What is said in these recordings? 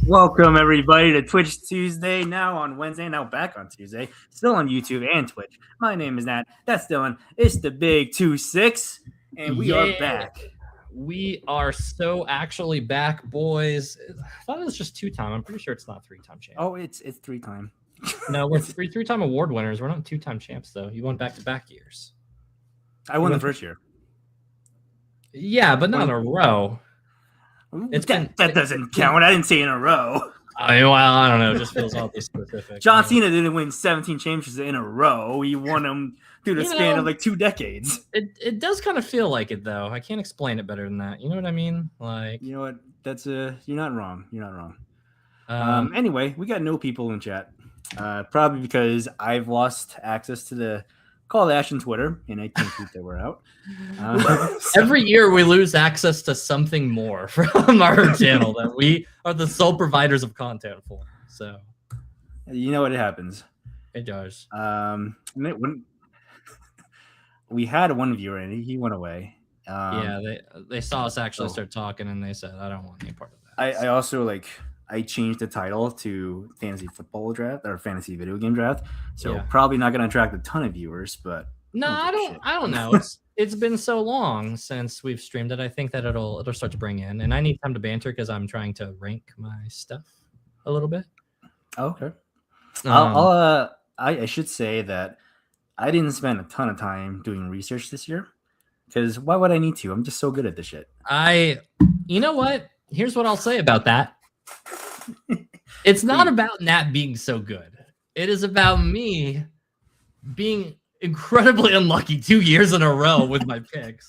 Welcome everybody to Twitch Tuesday, now on Wednesday, now back on Tuesday, still on YouTube and Twitch. My name is Nat, that's Dylan, it's the Big 2-6, and we are back. We are so actually back, boys. I thought it was just 2-time. I'm pretty sure it's not 3-time champ. Oh, it's 3-time. No, we're 3-time award winners. We're not 2-time champs though. You won back-to-back years. I won the first year. Yeah, but not in a row. That doesn't count. I didn't say in a row. I don't know. It just feels oddly specific. John Cena didn't win 17 championships in a row. He won them through the span of like 2 decades. It does kind of feel like it though. I can't explain it better than that. You know what I mean? Like, you know what? That's you're not wrong. You're not wrong. Anyway, we got no people in chat. Probably because I've lost access to the call to action Twitter, and I can't tweet that we're out. Every year we lose access to something more from our channel that we are the sole providers of content for. So, you know what? It happens. It does. We had one viewer and he went away. They saw us actually start talking, and they said, "I don't want any part of that." I also I changed the title to fantasy football draft or fantasy video game draft. So probably not going to attract a ton of viewers, but no, I don't know. It's been so long since we've streamed it. I think that it'll start to bring in, and I need time to banter because I'm trying to rank my stuff a little bit. Okay. I should say that I didn't spend a ton of time doing research this year because why would I need to? I'm just so good at this shit. You know what? Here's what I'll say about that. It's not about Nat being so good. It is about me being incredibly unlucky 2 years in a row with my picks.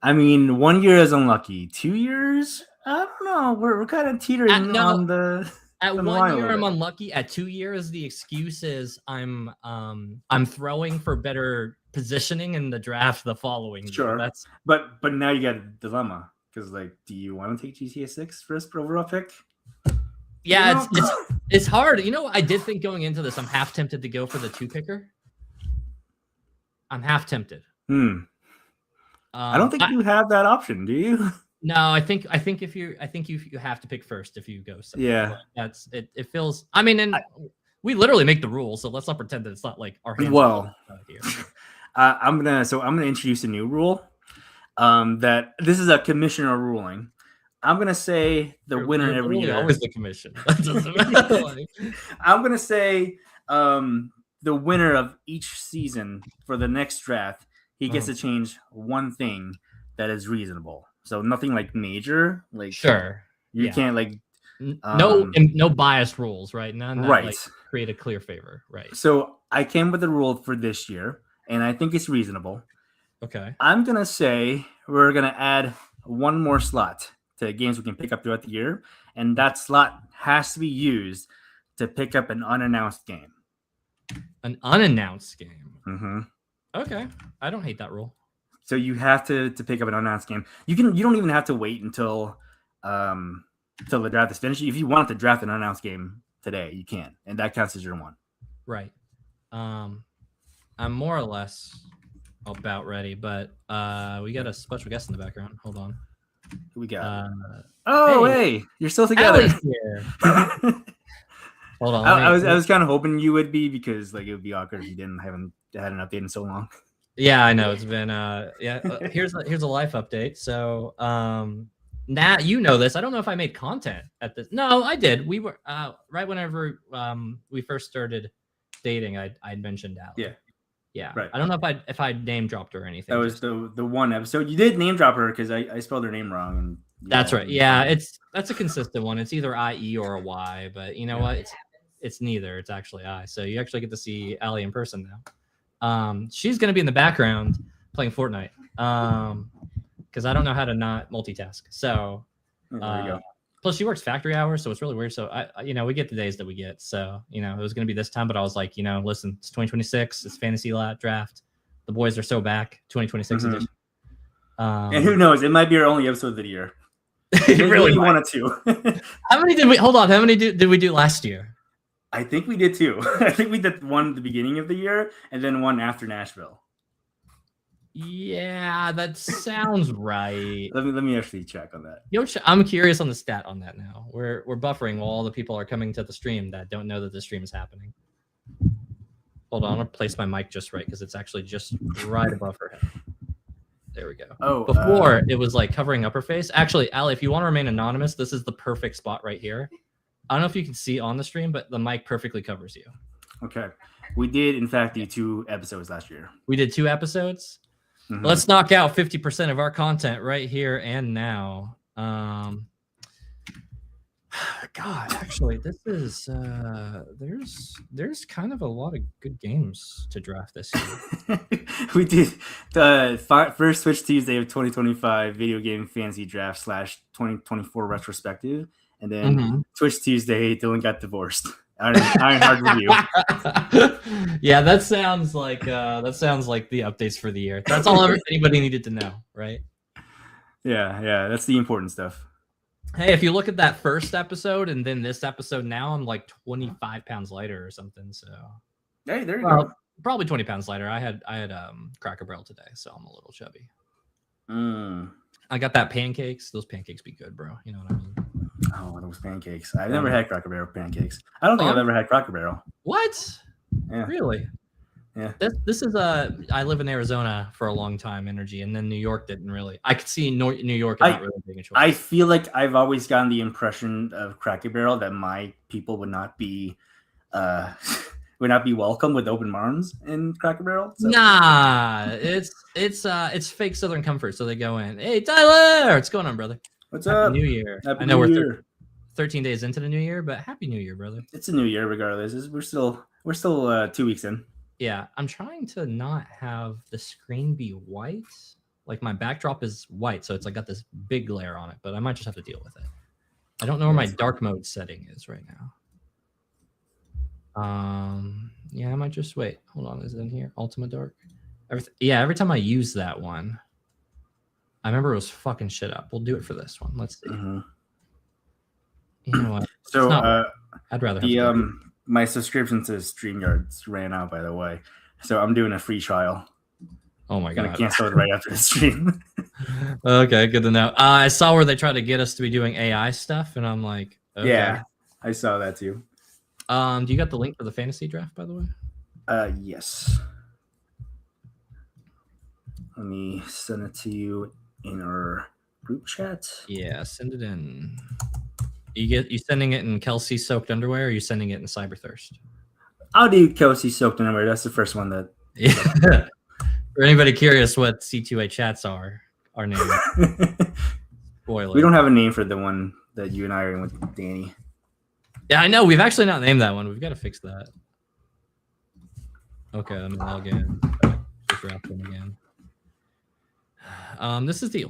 I mean, 1 year is unlucky. 2 years? I don't know. We're kind of teetering on the. At 1 year, I'm unlucky. At 2 years, the excuse is I'm throwing for better positioning in the draft the following year. That's but now you got a dilemma because do you want to take GTA 6 first overall pick? Yeah, it's hard. You know, I did think going into this, I'm half tempted to go for the 2-picker. I'm half tempted. I don't think you have that option, do you? No, I think if you have to pick first if you go. Yeah, that's it. It feels. I mean, and we literally make the rules, so let's not pretend that it's not like our hands. Well, here. I'm gonna introduce a new rule. That this is a commissioner ruling. I'm gonna say the winner every year. Always the commission. That doesn't matter. I'm gonna say the winner of each season for the next draft, he gets to change one thing that is reasonable. So nothing major. Sure, you can't no biased rules, right? None that right. Create a clear favor, right? So I came with a rule for this year, and I think it's reasonable. Okay. I'm gonna say we're gonna add one more slot to games we can pick up throughout the year, and that slot has to be used to pick up an unannounced game. An unannounced game. Mm-hmm. Okay, I don't hate that rule. So you have to pick up an unannounced game. You don't even have to wait until the draft is finished. If you want to draft an unannounced game today, you can, and that counts as your one. Right. I'm more or less about ready, but we got a special guest in the background. Hold on. Who we got? Hey, you're still together. Here. Hold on. I was kind of hoping you would be because it would be awkward if you haven't had an update in so long. Yeah, I know it's been here's a life update. So Nat, you know this. I don't know if I made content at this. No, I did. We were right whenever we first started dating. I mentioned Allie. Yeah. Right. I don't know if I name dropped her or anything. That was the one episode you did name drop her because I spelled her name wrong. And that's right. Yeah, that's a consistent one. It's either IE or a Y, but you know what? It's neither. It's actually I. So you actually get to see Allie in person now. She's gonna be in the background playing Fortnite. Because I don't know how to not multitask. So there you go. Plus she works factory hours, so it's really weird. So I we get the days that we get. So it was gonna be this time, but I was like, listen, it's 2026, it's fantasy draft. The boys are so back, 2026 edition. And who knows? It might be our only episode of the year. It really wanted to. How many did we hold on? How many did we do last year? I think we did 2. I think we did one at the beginning of the year and then one after Nashville. Yeah, that sounds right. Let me actually check on that. I'm curious on the stat on that now. We're buffering while all the people are coming to the stream that don't know that the stream is happening. Hold on, I'm gonna place my mic just right because it's actually just right above her head. There we go. Oh, before it was like covering up her face. Actually, Allie, if you want to remain anonymous, this is the perfect spot right here. I don't know if you can see on the stream, but the mic perfectly covers you. Okay. We did, in fact, do 2 episodes last year. We did 2 episodes. Mm-hmm. Let's knock out 50% of our content right here and now. God, actually, this is there's kind of a lot of good games to draft this year. We did the first Switch Tuesday of 2025 video game fantasy draft / 2024 retrospective, and then Twitch Tuesday, Dylan got divorced. Ironheart review. Yeah, that sounds like the updates for the year. That's all anybody needed to know, right? Yeah, that's the important stuff. Hey, if you look at that first episode and then this episode now, I'm like 25 pounds lighter or something. So hey, there you go. Probably 20 pounds lighter. I had Cracker Barrel today, so I'm a little chubby. I got that pancakes. Those pancakes be good, bro. You know what I mean? Oh, those pancakes. I've never had Cracker Barrel pancakes. I don't think I've ever had Cracker Barrel. What? Yeah. Really? Yeah. This is I live in Arizona for a long time, energy, and then New York didn't really. I could see New York not really being a choice. I feel like I've always gotten the impression of Cracker Barrel that my people would not be welcome with open arms in Cracker Barrel. So. Nah, it's fake Southern comfort. So they go in. Hey, Tyler, what's going on, brother? What's Happy up? New Year. Happy I know New we're Year. 13 days into the new year, but Happy New Year, brother. It's a new year, regardless. We're still 2 weeks in. Yeah, I'm trying to not have the screen be white. Like my backdrop is white, so it's like got this big glare on it, but I might just have to deal with it. I don't know where my dark mode setting is right now. Yeah, I might just wait. Hold on, is it in here? Ultima Dark. Every time I use that one, I remember it was fucking shit up. We'll do it for this one. Let's see. Mm-hmm. You know what? So I'd rather have my subscription to StreamYard ran out, by the way. So I'm doing a free trial. Oh my God. God. Cancel it right after the stream. Okay, good to know. I saw where they tried to get us to be doing AI stuff, and I'm like, okay. Yeah, I saw that too. Do you got the link for the fantasy draft, by the way? Yes. Let me send it to you in our group chat. Yeah, send it in. You sending it in Kelsey soaked underwear, or are you sending it in Cyberthirst? I'll do Kelsey soaked underwear. That's the first one that. Yeah. For anybody curious what C2A chats are, our name. Spoiler. We don't have a name for the one that you and I are in with Danny. Yeah, I know. We've actually not named that one. We've got to fix that. Okay, let me log in. Just draft one again. This is the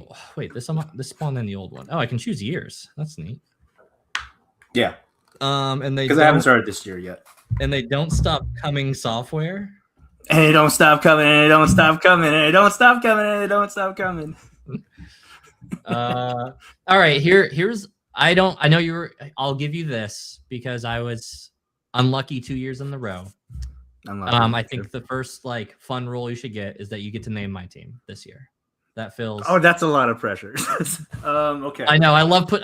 this spawned in the old one. Oh, I can choose years. That's neat. Yeah. And they because I haven't started this year yet. And they don't stop coming software. And it don't stop coming. And it don't stop coming. And it don't stop coming. And it don't stop coming. All right. Here's. I know you were. I'll give you this because I was unlucky 2 years in a row. I think the first fun rule you should get is that you get to name my team this year. That feels. Oh, that's a lot of pressure. Okay. I know. I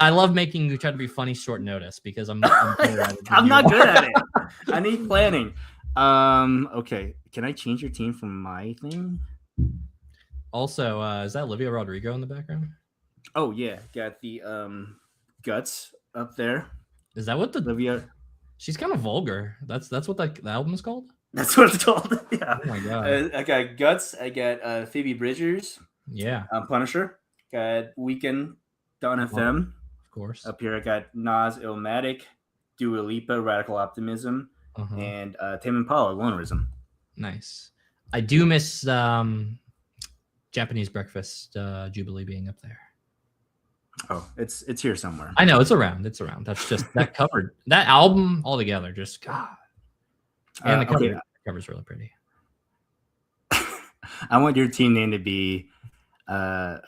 love making you try to be funny short notice because I'm not good at it. I need planning. Okay. Can I change your team from my thing? Also, is that Olivia Rodrigo in the background? Oh yeah, got the guts up there. Is that what the Olivia? She's kind of vulgar. That's what the album is called. That's what it's called. Yeah. Oh my God. I got Guts. I got Phoebe Bridgers. Yeah. Punisher. Got Weekend. Don FM. Of course. Up here I got Nas Illmatic, Dua Lipa, Radical Optimism, and Tame Impala, Lonerism. Nice. I do miss Japanese Breakfast Jubilee being up there. Oh, it's here somewhere. I know it's around. It's around. That's just that covered that album altogether. Just God. And the cover's really pretty. I want your team name to be. I'll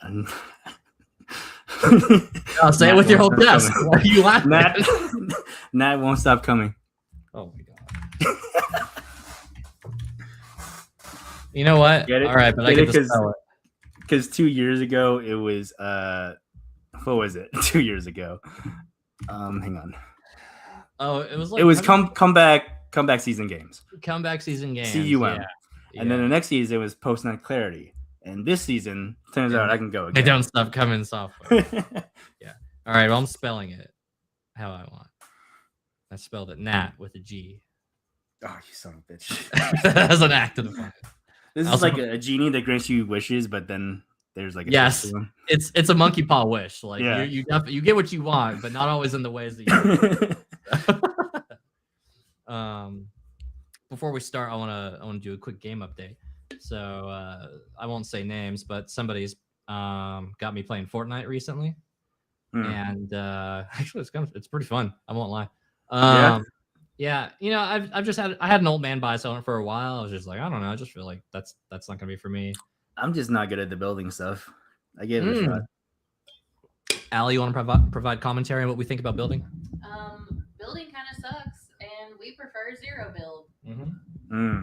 say it with your whole chest. Why are you laughing? Nat won't stop coming. Oh my God. You know what? All right, but I get to spell it. because 2 years ago it was what was it? 2 years ago. Hang on. Oh, it was like It was comeback season games. comeback season games. CUM. Yeah. And then the next season it was post night clarity. And this season turns out I can go They again. don't stop coming software. All right, well, I'm spelling it how I want. I spelled it Nat with a G. Oh, you son of a bitch. As an act of defiance. This is Also- like a genie that grants you wishes, but then there's like a Yes. twist to them. It's a monkey paw wish. Like Yeah. you get what you want, but not always in the ways that you before we start, I wanna do a quick game update. So I won't say names, but somebody's got me playing Fortnite recently. And actually it's pretty fun. I won't lie. Yeah, you know, I had an old man buy something for a while. I was just like, I don't know, I just feel like that's not gonna be for me. I'm just not good at the building stuff. I gave it a shot. Allie, you want to provide commentary on what we think about building? Building kind of sucks, and we prefer zero build.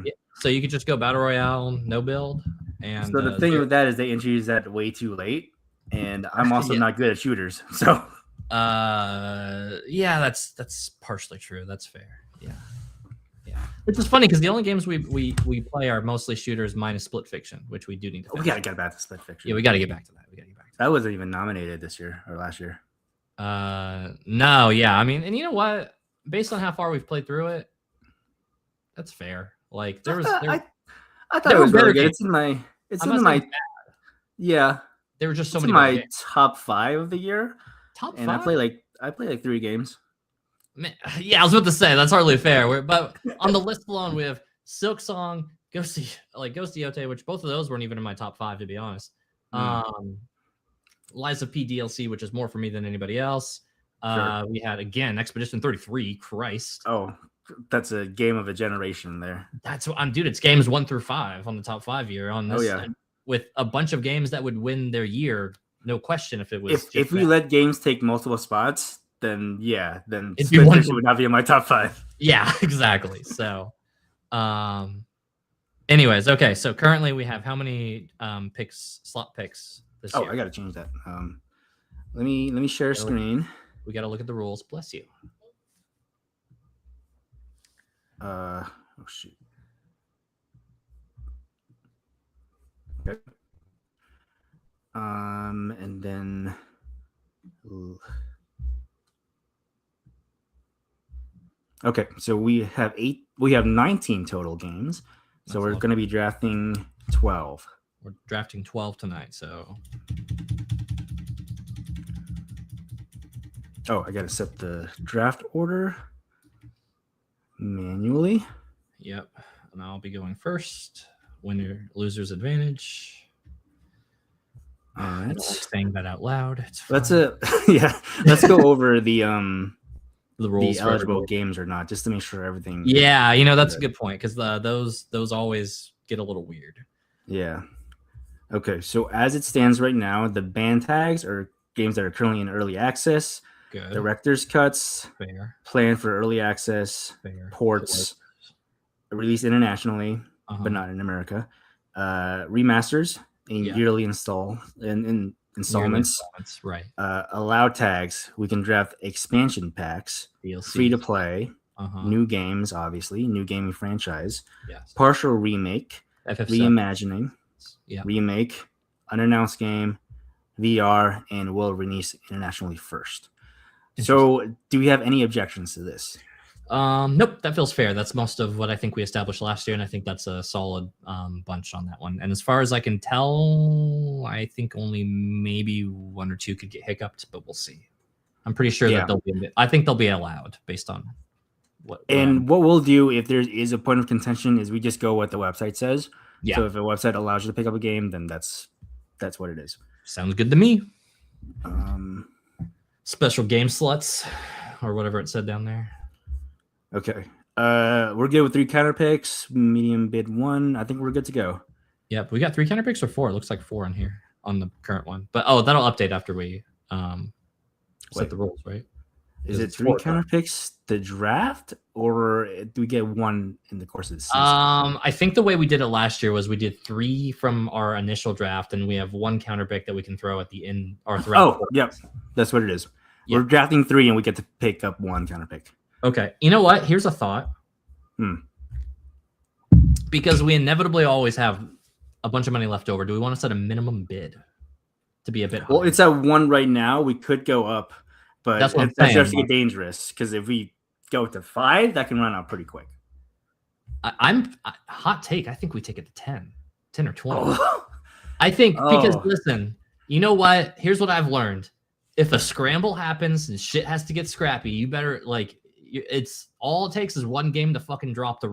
Yeah, so you could just go battle royale, no build, and So the thing with that is they introduced that way too late, and I'm also Yeah. not good at shooters. So yeah, that's partially true. That's fair. Yeah. Which is funny because the only games we play are mostly shooters minus Split Fiction, which we do need to. we finish. gotta get back to Split Fiction. Yeah, we got to get back to that. That wasn't even nominated this year or last year. No, yeah, I mean, and you know what? Based on how far we've played through it, that's fair. Like there was, I thought there it was were really better good. games. It's I'm in not my saying yeah. there were just so It's many in better my games. top 5 of the year, Top and 5. I play like 3 games. Man, yeah, I was about to say that's hardly fair. But on the list alone, we have Silk Song, Ghost Yote, which both of those weren't even in my top 5 to be honest. Lies of P DLC, which is more for me than anybody else. Sure. We had again Expedition 33. Christ, Oh, that's a game of a generation there. that's what I'm, dude. It's games 1 through 5 on the top 5 year on this. Oh, yeah. With a bunch of games that would win their year, no question. If it was, If we let games take multiple spots, then then It'd be Split one- Fiction would not be in my top 5. yeah, exactly. So, anyways, okay. So currently we have how many slot picks this Oh, year? I gotta change that. Let me share screen. We got to look at the rules. Bless you. Oh shoot. Okay. And then. Ooh. Okay, so we have 19 total games. So That's we're a lot. going to be drafting 12. We're drafting 12 tonight. So Oh, I got to set the draft order manually. yep, and I'll be going first. Winner, loser's advantage. All I right. don't like saying that out loud. It's Let's fine. let's go over the rules for eligible everybody. games or not, just to make sure everything. Yeah, you know that's a good point because those always get a little weird. Yeah. Okay, so as it stands right now, the band tags are games that are currently in early access, Good. director's cuts, Fair. planned for early access, Fair. ports, released internationally, Uh-huh. but not in America, remasters in Yeah. yearly in installments, Right. allowed tags. We can draft expansion packs, DLC. free to play, Uh-huh. new games, obviously, new gaming franchise, Yes. partial remake, FF7. reimagining, Yeah. remake, unannounced game, VR, and will release internationally first. So, do we have any objections to this? Nope, that feels fair. That's most of what I think we established last year, and I think that's a solid bunch on that one. And as far as I can tell, I think only maybe 1 or 2 could get hiccuped, but we'll see. I'm pretty sure Yeah. that I think they'll be allowed based on what. And what we'll do if there is a point of contention is we just go what the website says. Yeah. So if a website allows you to pick up a game, then that's what it is. Sounds good to me. Um, Special game sluts, or whatever it said down there. okay. We're good with 3 counter picks, medium bid 1. I think we're good to go. Yep, we got 3 counter picks or 4. It looks like 4 in here on the current one. But that'll update after we set Wait. the rules, right? Is it It's 3 4 counter picks the draft, or do we get 1 in the course of the season? I think the way we did it last year was we did 3 from our initial draft, and we have 1 counter pick that we can throw at the end or throughout. Oh, yep, that's what it is. Yeah. We're drafting 3, and we get to pick up 1 counter pick. Okay, you know what? Here's a thought. Because we inevitably always have a bunch of money left over. Do we want to set a minimum bid to be a bit higher? Well, it's at 1 right now. We could go up, but That's what I'm that's saying, just get dangerous because if we go to 5, that can run out pretty quick. Hot take. I think we take it to 10 or 20. I think because listen, you know what? Here's what I've learned. If a scramble happens and shit has to get scrappy, you better it's all it takes is 1 game to fucking drop the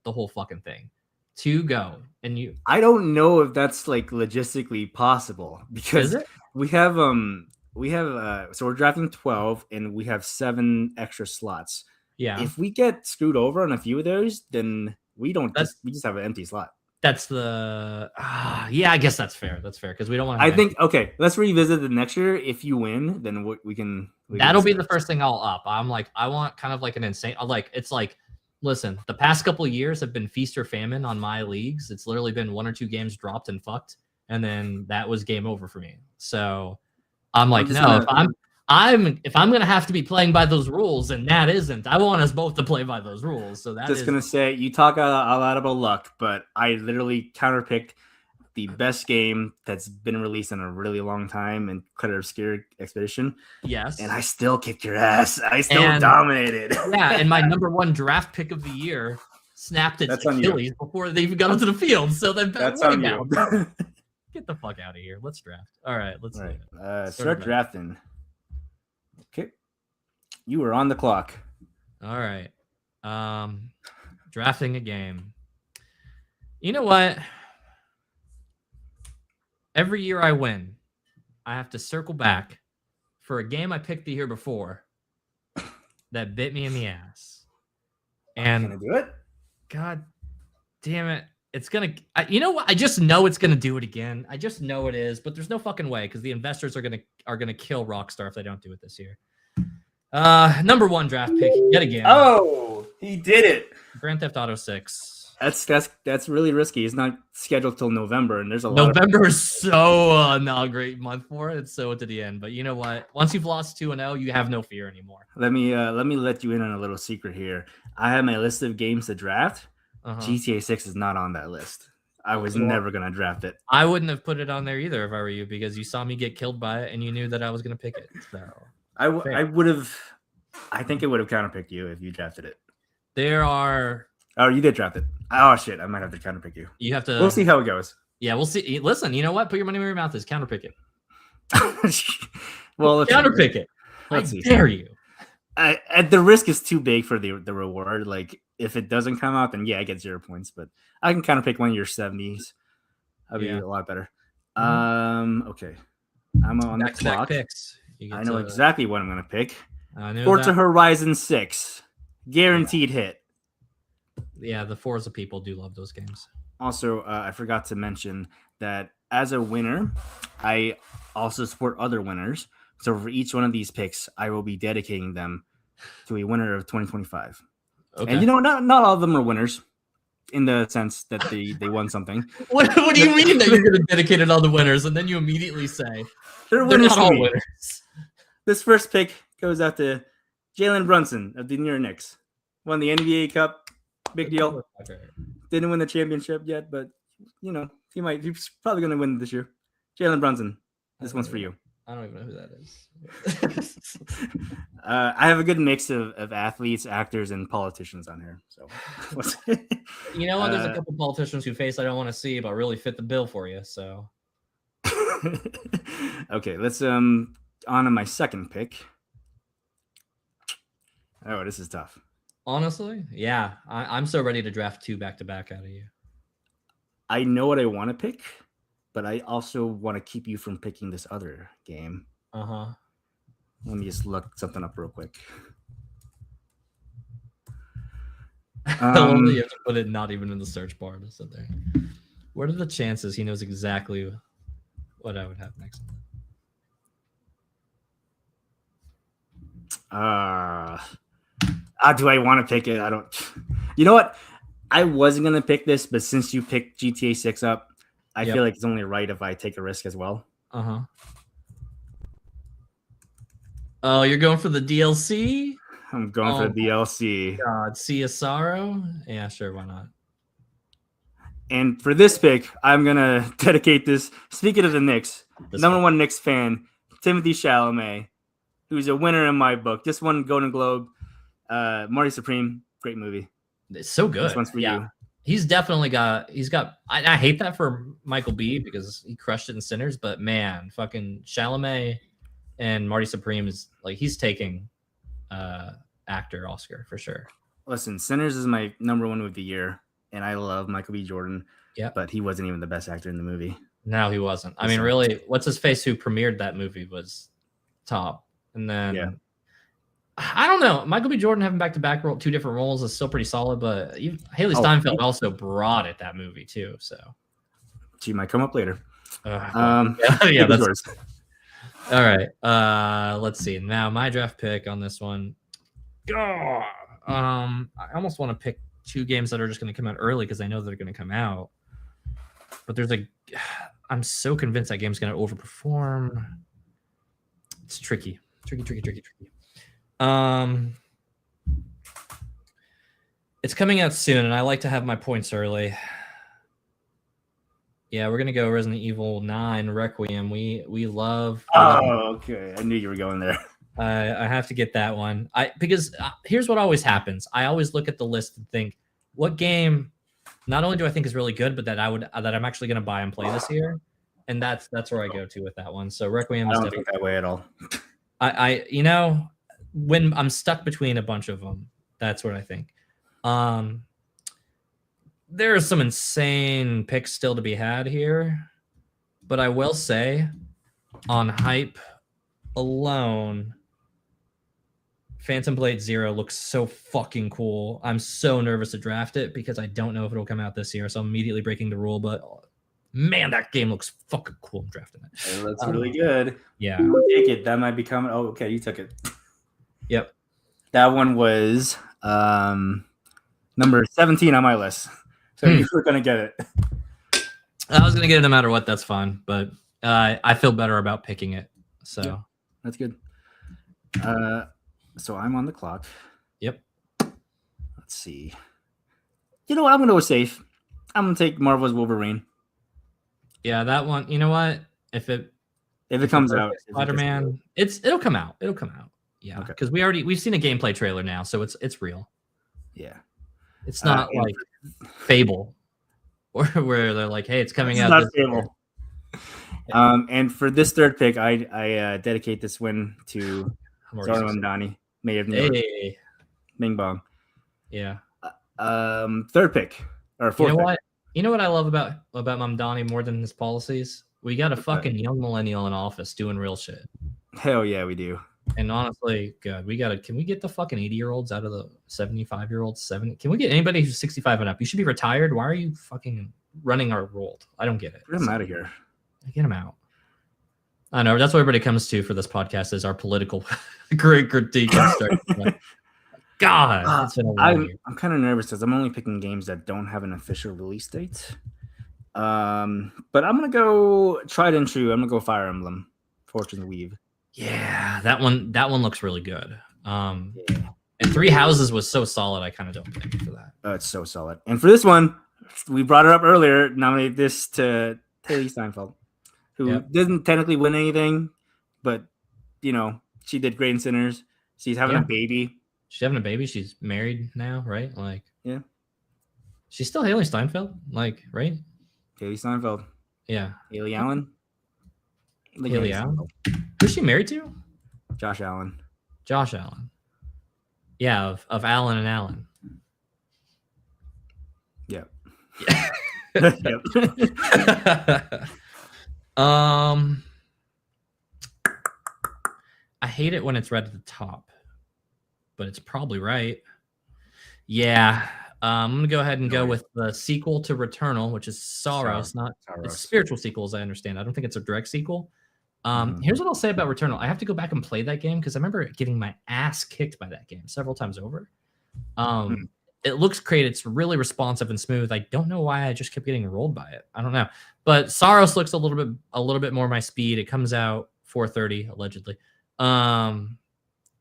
whole fucking thing. 2 go and you. I don't know if that's logistically possible because we have so we're drafting 12 and we have 7 extra slots. Yeah. If we get screwed over on a few of those, then we just have an empty slot. That's the yeah, I guess that's fair. That's fair because we don't want to. I think okay. Let's revisit the next year. If you win, then we can. That'll be the first thing I'll up. I'm I want kind of an insane. Listen, the past couple of years have been feast or famine on my leagues. It's literally been 1 or 2 games dropped and fucked, and then that was game over for me. So I'm if I'm gonna have to be playing by those rules, and that isn't, I want us both to play by those rules. So that's gonna say you talk a lot about luck, but I literally counterpicked the best game that's been released in a really long time in Credit Obscure Expedition. Yes, and I still kicked your ass. I still dominated. Yeah, and my number 1 draft pick of the year snapped its Achilles before they even got onto the field. So then that's on you. Get the fuck out of here. Let's draft. All right, let's start drafting. Okay. You were on the clock. All right. Drafting a game. You know what? Every year I win, I have to circle back for a game I picked the year before that bit me in the ass. And can I do it? God damn it. It's going to, you know what? I just know it's going to do it again. I just know it is, but there's no fucking way because the investors are going to kill Rockstar if they don't do it this year. Number 1 draft pick yet again. Oh, he did it. Grand Theft Auto 6. That's really risky. It's not scheduled till November, and there's a lot. November is so not a great month for it. It's so to the end. But you know what? Once you've lost 2-0, you have no fear anymore. Let me let you in on a little secret here. I have my list of games to draft. GTA 6 is not on that list. I was never gonna draft it. I wouldn't have put it on there either if I were you because you saw me get killed by it and you knew that I was gonna pick it. So I would have. I think it would have counterpicked you if you drafted it. There are. Oh, you did draft it. Oh shit! I might have to counterpick you. You have to. We'll see how it goes. Yeah, we'll see. Listen, you know what? Put your money where your mouth is. Counterpick it. Well, counterpick it. Let's see. Dare you? The risk is too big for the reward. If it doesn't come out, then yeah, I get 0 points. But I can counterpick one of your 70s. That'd be a lot better. Okay, I'm on the clock. Picks. I know exactly what I'm gonna pick. Forza Horizon 6, guaranteed hit. Yeah, the Forza people do love those games. Also, I forgot to mention that as a winner, I also support other winners. So for each one of these picks, I will be dedicating them to a winner of 2025. Okay. And not all of them are winners in the sense that they won something. What do you mean that you're going to dedicate it all the winners and then you immediately say they're winners? Not all winners. This first pick goes out to Jalen Brunson of the New York Knicks. Won the NBA Cup. Big deal. Didn't win the championship yet, but he's probably going to win this year. Jalen Brunson. This one's for you. I don't even know who that is. I have a good mix of athletes, actors, and politicians on here. So, you know what? There's a couple politicians whose face I don't want to see, but really fit the bill for you. So, okay, let's on to my second pick. Oh, this is tough. Honestly, yeah, I'm so ready to draft 2 back-to-back out of you. I know what I want to pick, but I also want to keep you from picking this other game. Let me just look something up real quick. You have to put it not even in the search bar to sit there. What are the chances he knows exactly what I would have next? Do I want to pick it? I don't. You know what? I wasn't gonna pick this, but since you picked GTA 6 up, I feel like it's only right if I take a risk as well. Uh-huh. Oh, you're going for the DLC? I'm going for the DLC. God, Sea of Sorrow? Yeah, sure, why not? And for this pick, I'm gonna dedicate this. Speaking of the Knicks, number one Knicks fan, Timothy Chalamet, who's a winner in my book. Just won Golden Globe. Marty Supreme, great movie. It's so good. This one's for you. He's definitely got. I hate that for Michael B because he crushed it in Sinners, but man, fucking Chalamet and Marty Supreme is like he's taking actor Oscar for sure. Listen, Sinners is my number one movie of the year. And I love Michael B. Jordan. Yeah. But he wasn't even the best actor in the movie. No, he wasn't. I mean, really, what's his face who premiered that movie was top. And then I don't know. Michael B. Jordan having back-to-back two different roles is still pretty solid, but Haley Steinfeld also brought it that movie too. So she might come up later. Yeah, that's yours. All right. Let's see. Now my draft pick on this one. I almost want to pick 2 games that are just going to come out early because I know they're going to come out. But I'm so convinced that game's going to overperform. It's tricky. It's coming out soon, and I like to have my points early. Yeah, we're going to go Resident Evil 9 Requiem. We love. Oh, okay. I knew you were going there. I have to get that one. Because here's what always happens. I always look at the list and think, what game not only do I think is really good, but that I'm actually going to buy and play this year, and that's where I go to with that one. So Requiem. I don't think that way at all. I when I'm stuck between a bunch of them, that's what I think. There are some insane picks still to be had here, but I will say, on hype alone, Phantom Blade Zero looks so fucking cool. I'm so nervous to draft it because I don't know if it'll come out this year, so I'm immediately breaking the rule, but man, that game looks fucking cool. I'm drafting it. It looks really good. Yeah. I'll take it. That might be coming. Oh, okay, you took it. Yep. That one was number 17 on my list. So you were going to get it. I was going to get it no matter what. That's fine, but I feel better about picking it. So yeah, that's good. So I'm on the clock. Yep. Let's see. You know what? I'm going to go safe. I'm going to take Marvel's Wolverine. Yeah, that one. You know what? If it comes out, Spider-Man, it'll come out. It'll come out. Yeah, because we've seen a gameplay trailer now, so it's real. Yeah. It's not like Fable, or where they're like, "Hey, it's coming out." Not Fable. And for this third pick, I dedicate this win to Zara Mamdani, Mayor of New York. Hey. Bing bong. Yeah. Third pick or fourth. You know what I love about Mamdani more than his policies? We got a fucking young millennial in office doing real shit. Hell yeah, we do. And honestly, God, can we get the fucking 80-year-olds out of the 75-year-olds? Can we get anybody who's 65 and up? You should be retired. Why are you fucking running our world? I don't get it. Get them out of here. Get them out. I know. That's what everybody comes to for this podcast is our political critique. God, I'm kind of nervous because I'm only picking games that don't have an official release date. But I'm gonna go tried and true. I'm gonna go Fire Emblem, Fortune's Weave. Yeah, that one looks really good. And Three Houses was so solid. I kind of don't pick it for that. Oh, it's so solid. And for this one, we brought her up earlier. Nominate this to Haley Steinfeld, who didn't technically win anything, but she did great in Sinners. She's having a baby. She's having a baby. She's married now, right? Like, yeah. She's still Haley Steinfeld, like, right? Haley Steinfeld. Yeah. Haley Allen. Haley Allen. Who's she married to? Josh Allen. Josh Allen. Yeah, of Allen and Allen. Yep. Yeah. Yep. I hate it when it's right at the top, but it's probably right. Yeah. I'm going to go ahead and go with the sequel to Returnal, which is Sorrow. It's not It's a spiritual sequel, as I understand. I don't think it's a direct sequel. Here's what I'll say about Returnal. I have to go back and play that game because I remember getting my ass kicked by that game several times over. It looks great. It's really responsive and smooth. I don't know why I just kept getting rolled by it. I don't know. But Saros looks a little bit more my speed. It comes out 4:30 allegedly. And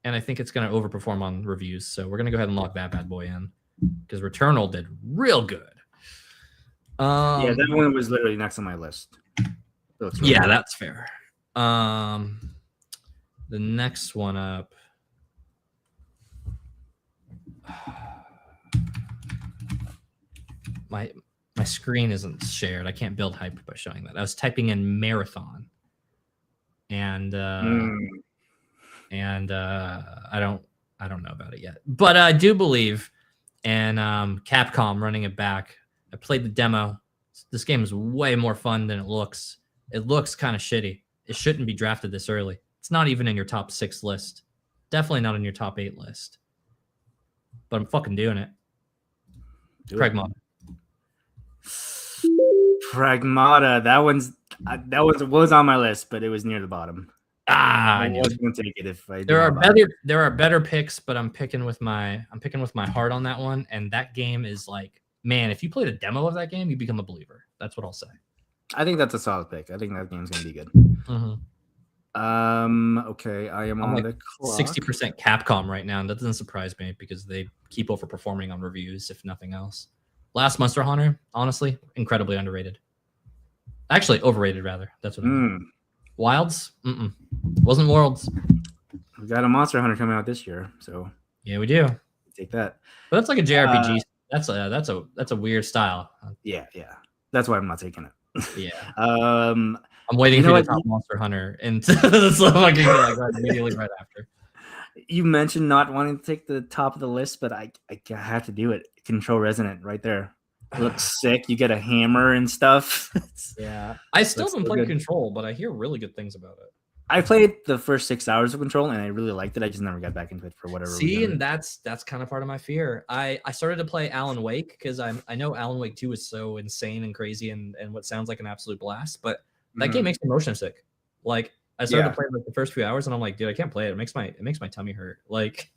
I think it's going to overperform on reviews. So we're going to go ahead and lock that bad boy in because Returnal did real good. Yeah, that one was literally next on my list. So it's really Yeah, good. that's fair. The next one up. My screen isn't shared. I can't build hype by showing that. I was typing in marathon, and I don't know about it yet, but I do believe in Capcom running it back. I played the demo. This game is way more fun than it looks. It looks kind of shitty. It shouldn't be drafted this early. It's not even in your top 6 list. Definitely not in your top 8 list. But I'm fucking doing it. Pragmata. Pragmata. That was on my list, but it was near the bottom. I I knew was it. going to take it if I. There are better picks, but I'm picking with my heart on that one. And that game is like, man, if you played a demo of that game, you become a believer. That's what I'll say. I think that's a solid pick. I think that game's going to be good. Okay, I am I'm on like the clock. 60% Capcom right now, and that doesn't surprise me because they keep overperforming on reviews, if nothing else. Last Monster Hunter, honestly, incredibly underrated. Actually, overrated rather. That's what I mean. Wilds, wasn't Worlds. We got a Monster Hunter coming out this year, so Yeah, we do. take that. But that's like a JRPG. That's a weird style. Yeah. That's why I'm not taking it. Yeah. Um, I'm waiting You know for what? the top Monster Hunter and so I can go like immediately right after. you mentioned not wanting to take the top of the list, but I have to do it. Control Resonant right there. It looks sick. You get a hammer and stuff. Yeah. I still Looks haven't so played good. Control, but I hear really good things about it. I played the first 6 hours of Control and I really liked it. I just never got back into it for whatever See, reason. and that's kind of part of my fear. I started to play Alan Wake because I know Alan Wake 2 is so insane and crazy and what sounds like an absolute blast, but that game makes me motion sick. Like I started to play like the first few hours and I'm like, dude, I can't play it. It makes my tummy hurt. Like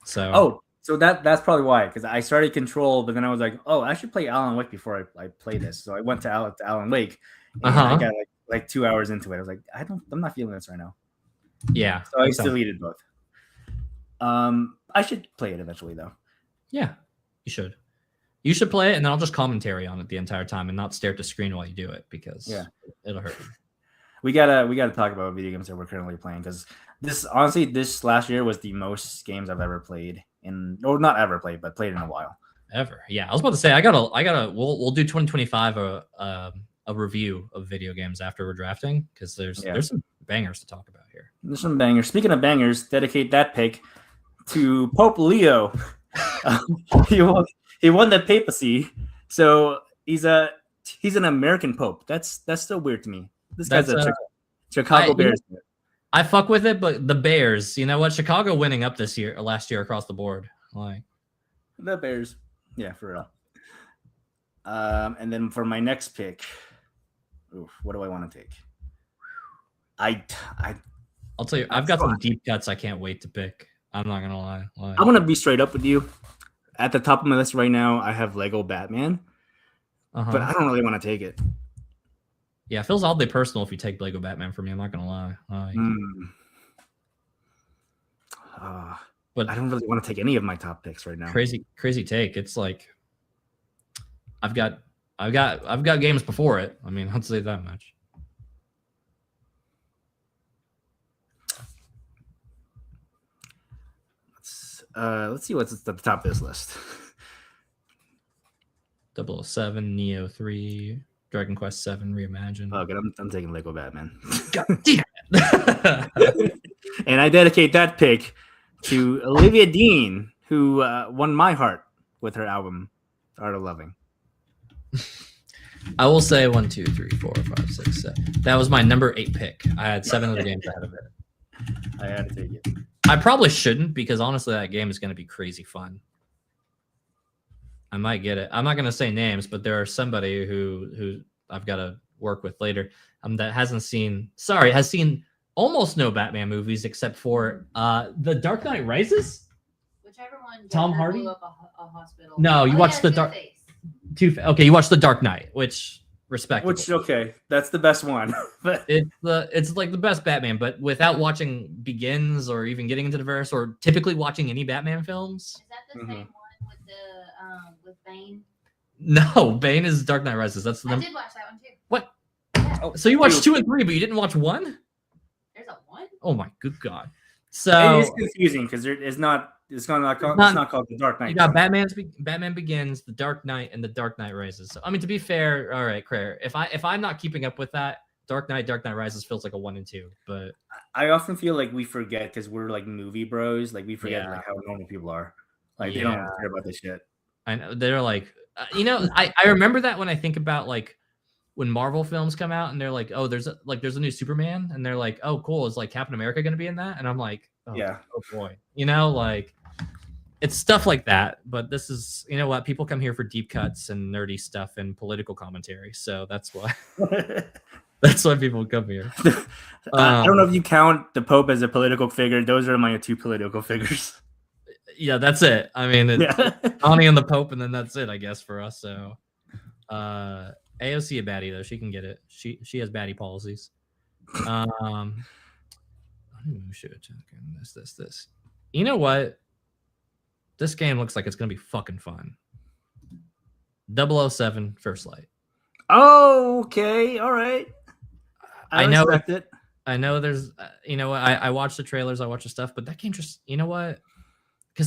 So that's probably why, because I started Control, but then I was like, oh, I should play Alan Wake before I play this. So I went to Alan Wake, and I got like 2 hours into it. I was like, I'm not feeling this right now. Yeah. So I deleted both. I should play it eventually though. Yeah, you should. You should play it, and then I'll just commentary on it the entire time and not stare at the screen while you do it because it'll hurt. We gotta talk about video games that we're currently playing because this last year was the most games I've ever played not ever played, but played in a while. Ever. Yeah, I was about to say we'll do 2025 a review of video games after we're drafting because there's some bangers to talk about here. There's some bangers. Speaking of bangers, dedicate that pick to Pope Leo. He won the papacy, so he's an American pope. That's so weird to me. This guy's a Chicago Bears. I fuck with it, but the Bears, you know what? Chicago winning up last year across the board. Like the Bears, yeah, for real. And then for my next pick, what do I want to take? I'll tell you, I've got some deep cuts I can't wait to pick. I'm not gonna lie. I'm gonna be straight up with you. At the top of my list right now, I have Lego Batman, but I don't really want to take it. Yeah, it feels oddly personal if you take Lego Batman for me. I'm not gonna lie. But I don't really want to take any of my top picks right now. Crazy take. It's like I've got games before it. I mean, I'll say that much. Let's see what's at the top of this list. 007, Neo 3, Dragon Quest 7 Reimagined. Oh, good. I'm taking Lego Batman. God damn it. And I dedicate that pick to Olivia Dean, who won my heart with her album, Art of Loving. I will say 1, 2, 3, 4, 5, 6, 7. That was my number 8 pick. I had 7 other games ahead of it. I had to take it. I probably shouldn't because honestly, that game is going to be crazy fun. I might get it. I'm not going to say names, but there are somebody who I've got a work with later, that has seen almost no Batman movies except for The Dark Knight Rises. Whichever one. Tom Joker Hardy? blew up a hospital. No, you watched the Dark. Two-Face. Okay, you watched The Dark Knight, which respectable. Which okay, that's the best one. But It's like the best Batman, but without watching Begins or even getting into the verse or typically watching any Batman films. Is that the same one with the with Bane? No, Bane is Dark Knight Rises. That's the I number. did watch that one too. What? Yeah. Oh, So you watched 2 and 3, but you didn't watch 1? There's a one. Oh my good god! it So is confusing because it's not called The Dark Knight. you got Batman Begins, The Dark Knight, and The Dark Knight Rises. So I mean, to be fair, all right, Claire, if I'm not keeping up with that, Dark Knight Rises feels like a 1 and 2, but I often feel like we forget because we're like movie bros. Like we forget Yeah. like how normal people are. Like they don't care about this shit. I know they're like, I remember that when I think about like when Marvel films come out and they're like, oh, there's a new Superman, and they're like, oh, cool, is like Captain America going to be in that? And I'm like, oh, Yeah. oh boy, like it's stuff like that. But this is, you know what, people come here for deep cuts and nerdy stuff and political commentary, so that's why people come here. I don't know if you count the Pope as a political figure. Those are my 2 political figures. Yeah, that's it. I mean, it's Yeah. Connie and the Pope, and then that's it, I guess, for us. So, AOC a baddie though. She can get it. She has baddie policies. I don't know who should check in this. You know what? This game looks like it's gonna be fucking fun. 007 First Light. Oh, okay, all right. I know respect it. I know there's, I watch the trailers, I watch the stuff, but that game just, you know what? Because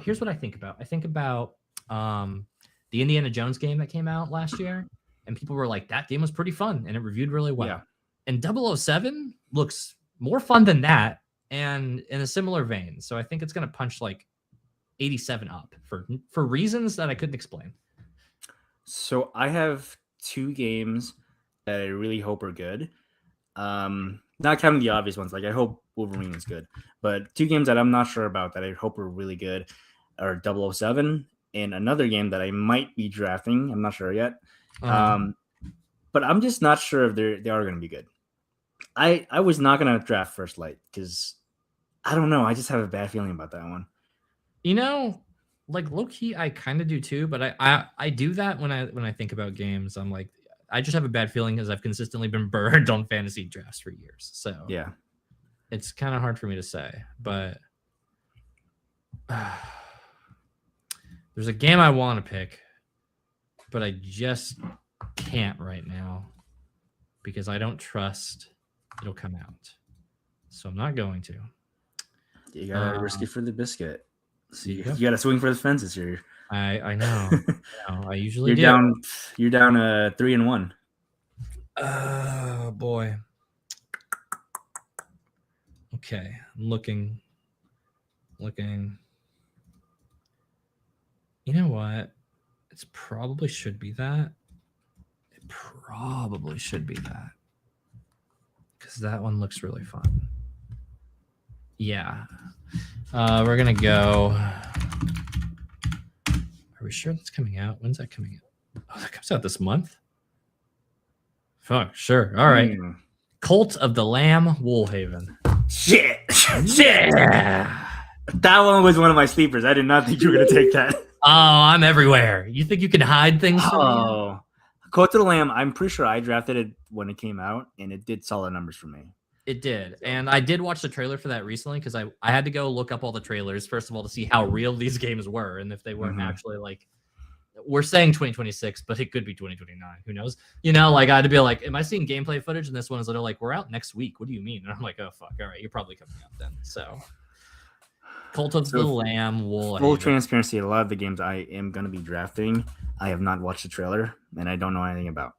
here's what I think about. I think about the Indiana Jones game that came out last year, and people were like, that game was pretty fun, and it reviewed really well. Yeah. And 007 looks more fun than that, and in a similar vein. So I think it's going to punch like 87 up for reasons that I couldn't explain. So I have 2 games that I really hope are good. Not counting the obvious ones, like I hope Wolverine is good, but 2 games that I'm not sure about that I hope are really good are 007 and another game that I might be drafting. I'm not sure yet. But I'm just not sure if they are going to be good. I was not going to draft First Light because I don't know. I just have a bad feeling about that one. Like low key, I kind of do too, but I do that when I think about games. I'm like, I just have a bad feeling because I've consistently been burned on fantasy drafts for years. So yeah, it's kind of hard for me to say, but there's a game I want to pick, but I just can't right now because I don't trust it'll come out. So I'm not going to. You gotta risk it for the biscuit. So you Yeah. gotta swing for the fences here. I know. I usually You're do. down. You're down 3-1. Oh boy. Okay, I'm looking. You know what? It probably should be that. Because that one looks really fun. Yeah. We're gonna go. Are we sure that's coming out? When's that coming out? Oh, that comes out this month? Fuck, sure. All right. Cult of the Lamb, Woolhaven. Shit. Yeah. That one was one of my sleepers. I did not think you were gonna take that. Oh, I'm everywhere. You think you can hide things from me? Oh, Cult of the Lamb. I'm pretty sure I drafted it when it came out, and it did solid numbers for me. It did. And I did watch the trailer for that recently because I had to go look up all the trailers, first of all, to see how real these games were and if they weren't actually like, we're saying 2026, but it could be 2029. Who knows? Like I had to be like, am I seeing gameplay footage? And this one is literally like, we're out next week. What do you mean? And I'm like, oh, fuck. All right. You're probably coming out then. So Cult of the Lamb, Woolhaven. Full transparency, a lot of the games I am going to be drafting, I have not watched the trailer, and I don't know anything about.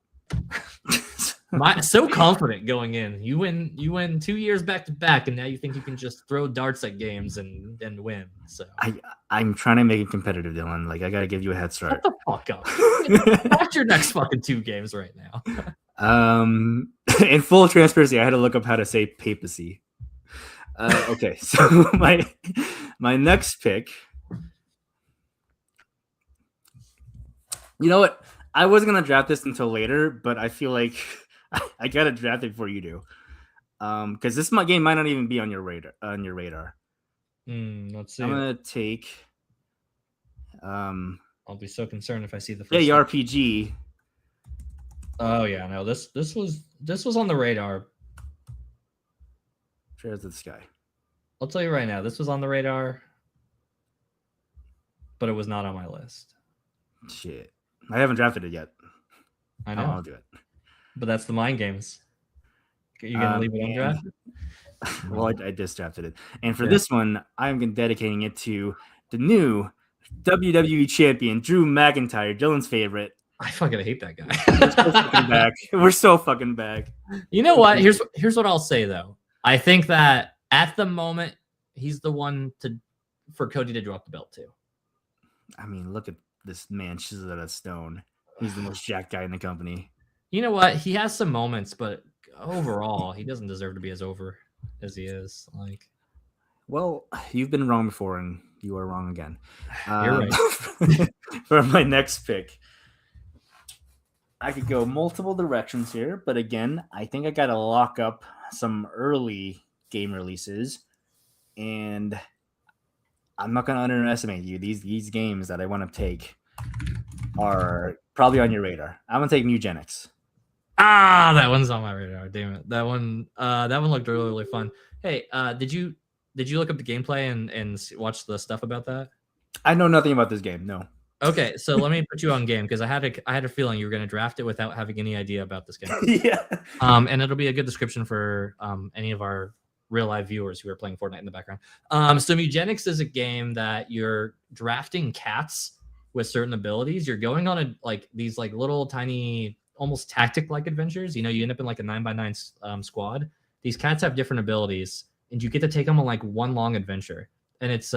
So confident going in. You win 2 years back to back, and now you think you can just throw darts at games and win. So I'm trying to make it competitive, Dylan. Like I got to give you a head start. Shut the fuck up. Watch your next fucking 2 games right now. In full transparency, I had to look up how to say papacy. Okay, so my next pick. You know what? I wasn't gonna draft this until later, but I feel like I gotta draft it before you do. Because this game might not even be on your radar. Let's see. I'm gonna take I'll be so concerned if I see the first JRPG. Oh yeah, no, this was on the radar. Trails of the Sky. I'll tell you right now, this was on the radar, but it was not on my list. Shit. I haven't drafted it yet. I know. I'll do it. But that's the mind games. You gonna leave it on draft? Well, I just drafted it. And for this one, I'm dedicating it to the new WWE champion, Drew McIntyre, Dylan's favorite. I fucking hate that guy. We're so fucking back. We're so fucking back. You know what? Here's what I'll say though. I think that at the moment he's the one for Cody to drop the belt to. I mean, look at this man chiseled out of stone. He's the most jacked guy in the company. You know what? He has some moments, but overall, he doesn't deserve to be as over as he is. Like, well, you've been wrong before, and you are wrong again. You're right. For my next pick, I could go multiple directions here, but again, I think I got to lock up some early game releases, and I'm not going to underestimate you. These games that I want to take are probably on your radar. I'm going to take Nugenics. That one's on my radar. Damn it. That one looked really, really fun. Hey, did you look up the gameplay and watch the stuff about that? I know nothing about this game. No. Okay, so let me put you on game because I had a feeling you were going to draft it without having any idea about this game. Yeah. And it'll be a good description for any of our real live viewers who are playing Fortnite in the background. So Mugenics is a game that you're drafting cats with certain abilities. You're going on these little tiny, almost tactic-like adventures. You know, you end up in like a 9x9 squad. These cats have different abilities, and you get to take them on like one long adventure. And it's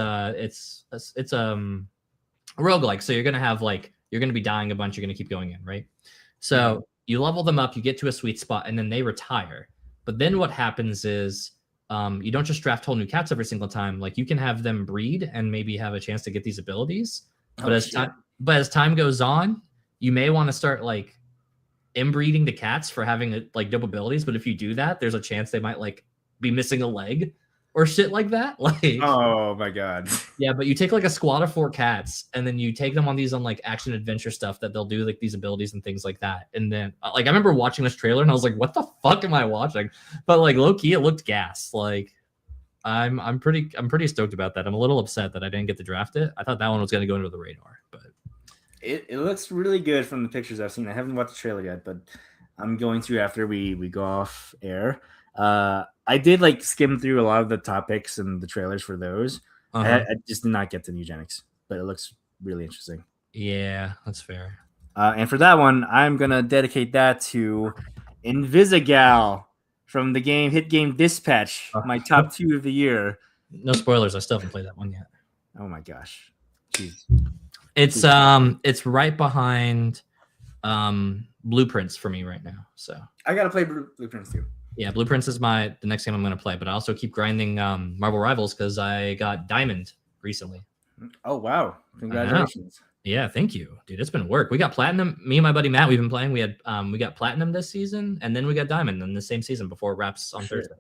roguelike, so you're gonna be dying a bunch, you're gonna keep going in, right? So you level them up, you get to a sweet spot, and then they retire. But then what happens is you don't just draft whole new cats every single time. Like, you can have them breed and maybe have a chance to get these abilities. But as time goes on, you may want to start like inbreeding the cats for having like dope abilities. But if you do that, there's a chance they might like be missing a leg or shit like that. Like, oh my god. Yeah, but you take like a squad of 4 cats and then you take them on these like action adventure stuff that they'll do like these abilities and things like that. And then like I remember watching this trailer and I was like, what the fuck am I watching? But like low key, it looked gas. Like I'm pretty stoked about that. I'm a little upset that I didn't get to draft it. I thought that one was gonna go under the radar, but it looks really good from the pictures I've seen. I haven't watched the trailer yet, but I'm going to after we go off air. I did like skim through a lot of the topics and the trailers for those. I just did not get to Nugenics, but it looks really interesting. Yeah, that's fair. And for that one, I'm gonna dedicate that to Invisigal from the hit game Dispatch, my top 2 of the year. No spoilers. I still haven't played that one yet. Oh my gosh, jeez. It's right behind Blueprints for me right now. So I gotta play Blueprints too. Yeah, Blueprints is the next game I'm going to play, but I also keep grinding Marvel Rivals because I got Diamond recently. Oh, wow. Congratulations. Yeah, thank you, dude. It's been work. We got Platinum. Me and my buddy Matt, we've been playing. We got Platinum this season, and then we got Diamond in the same season before it wraps on Thursday.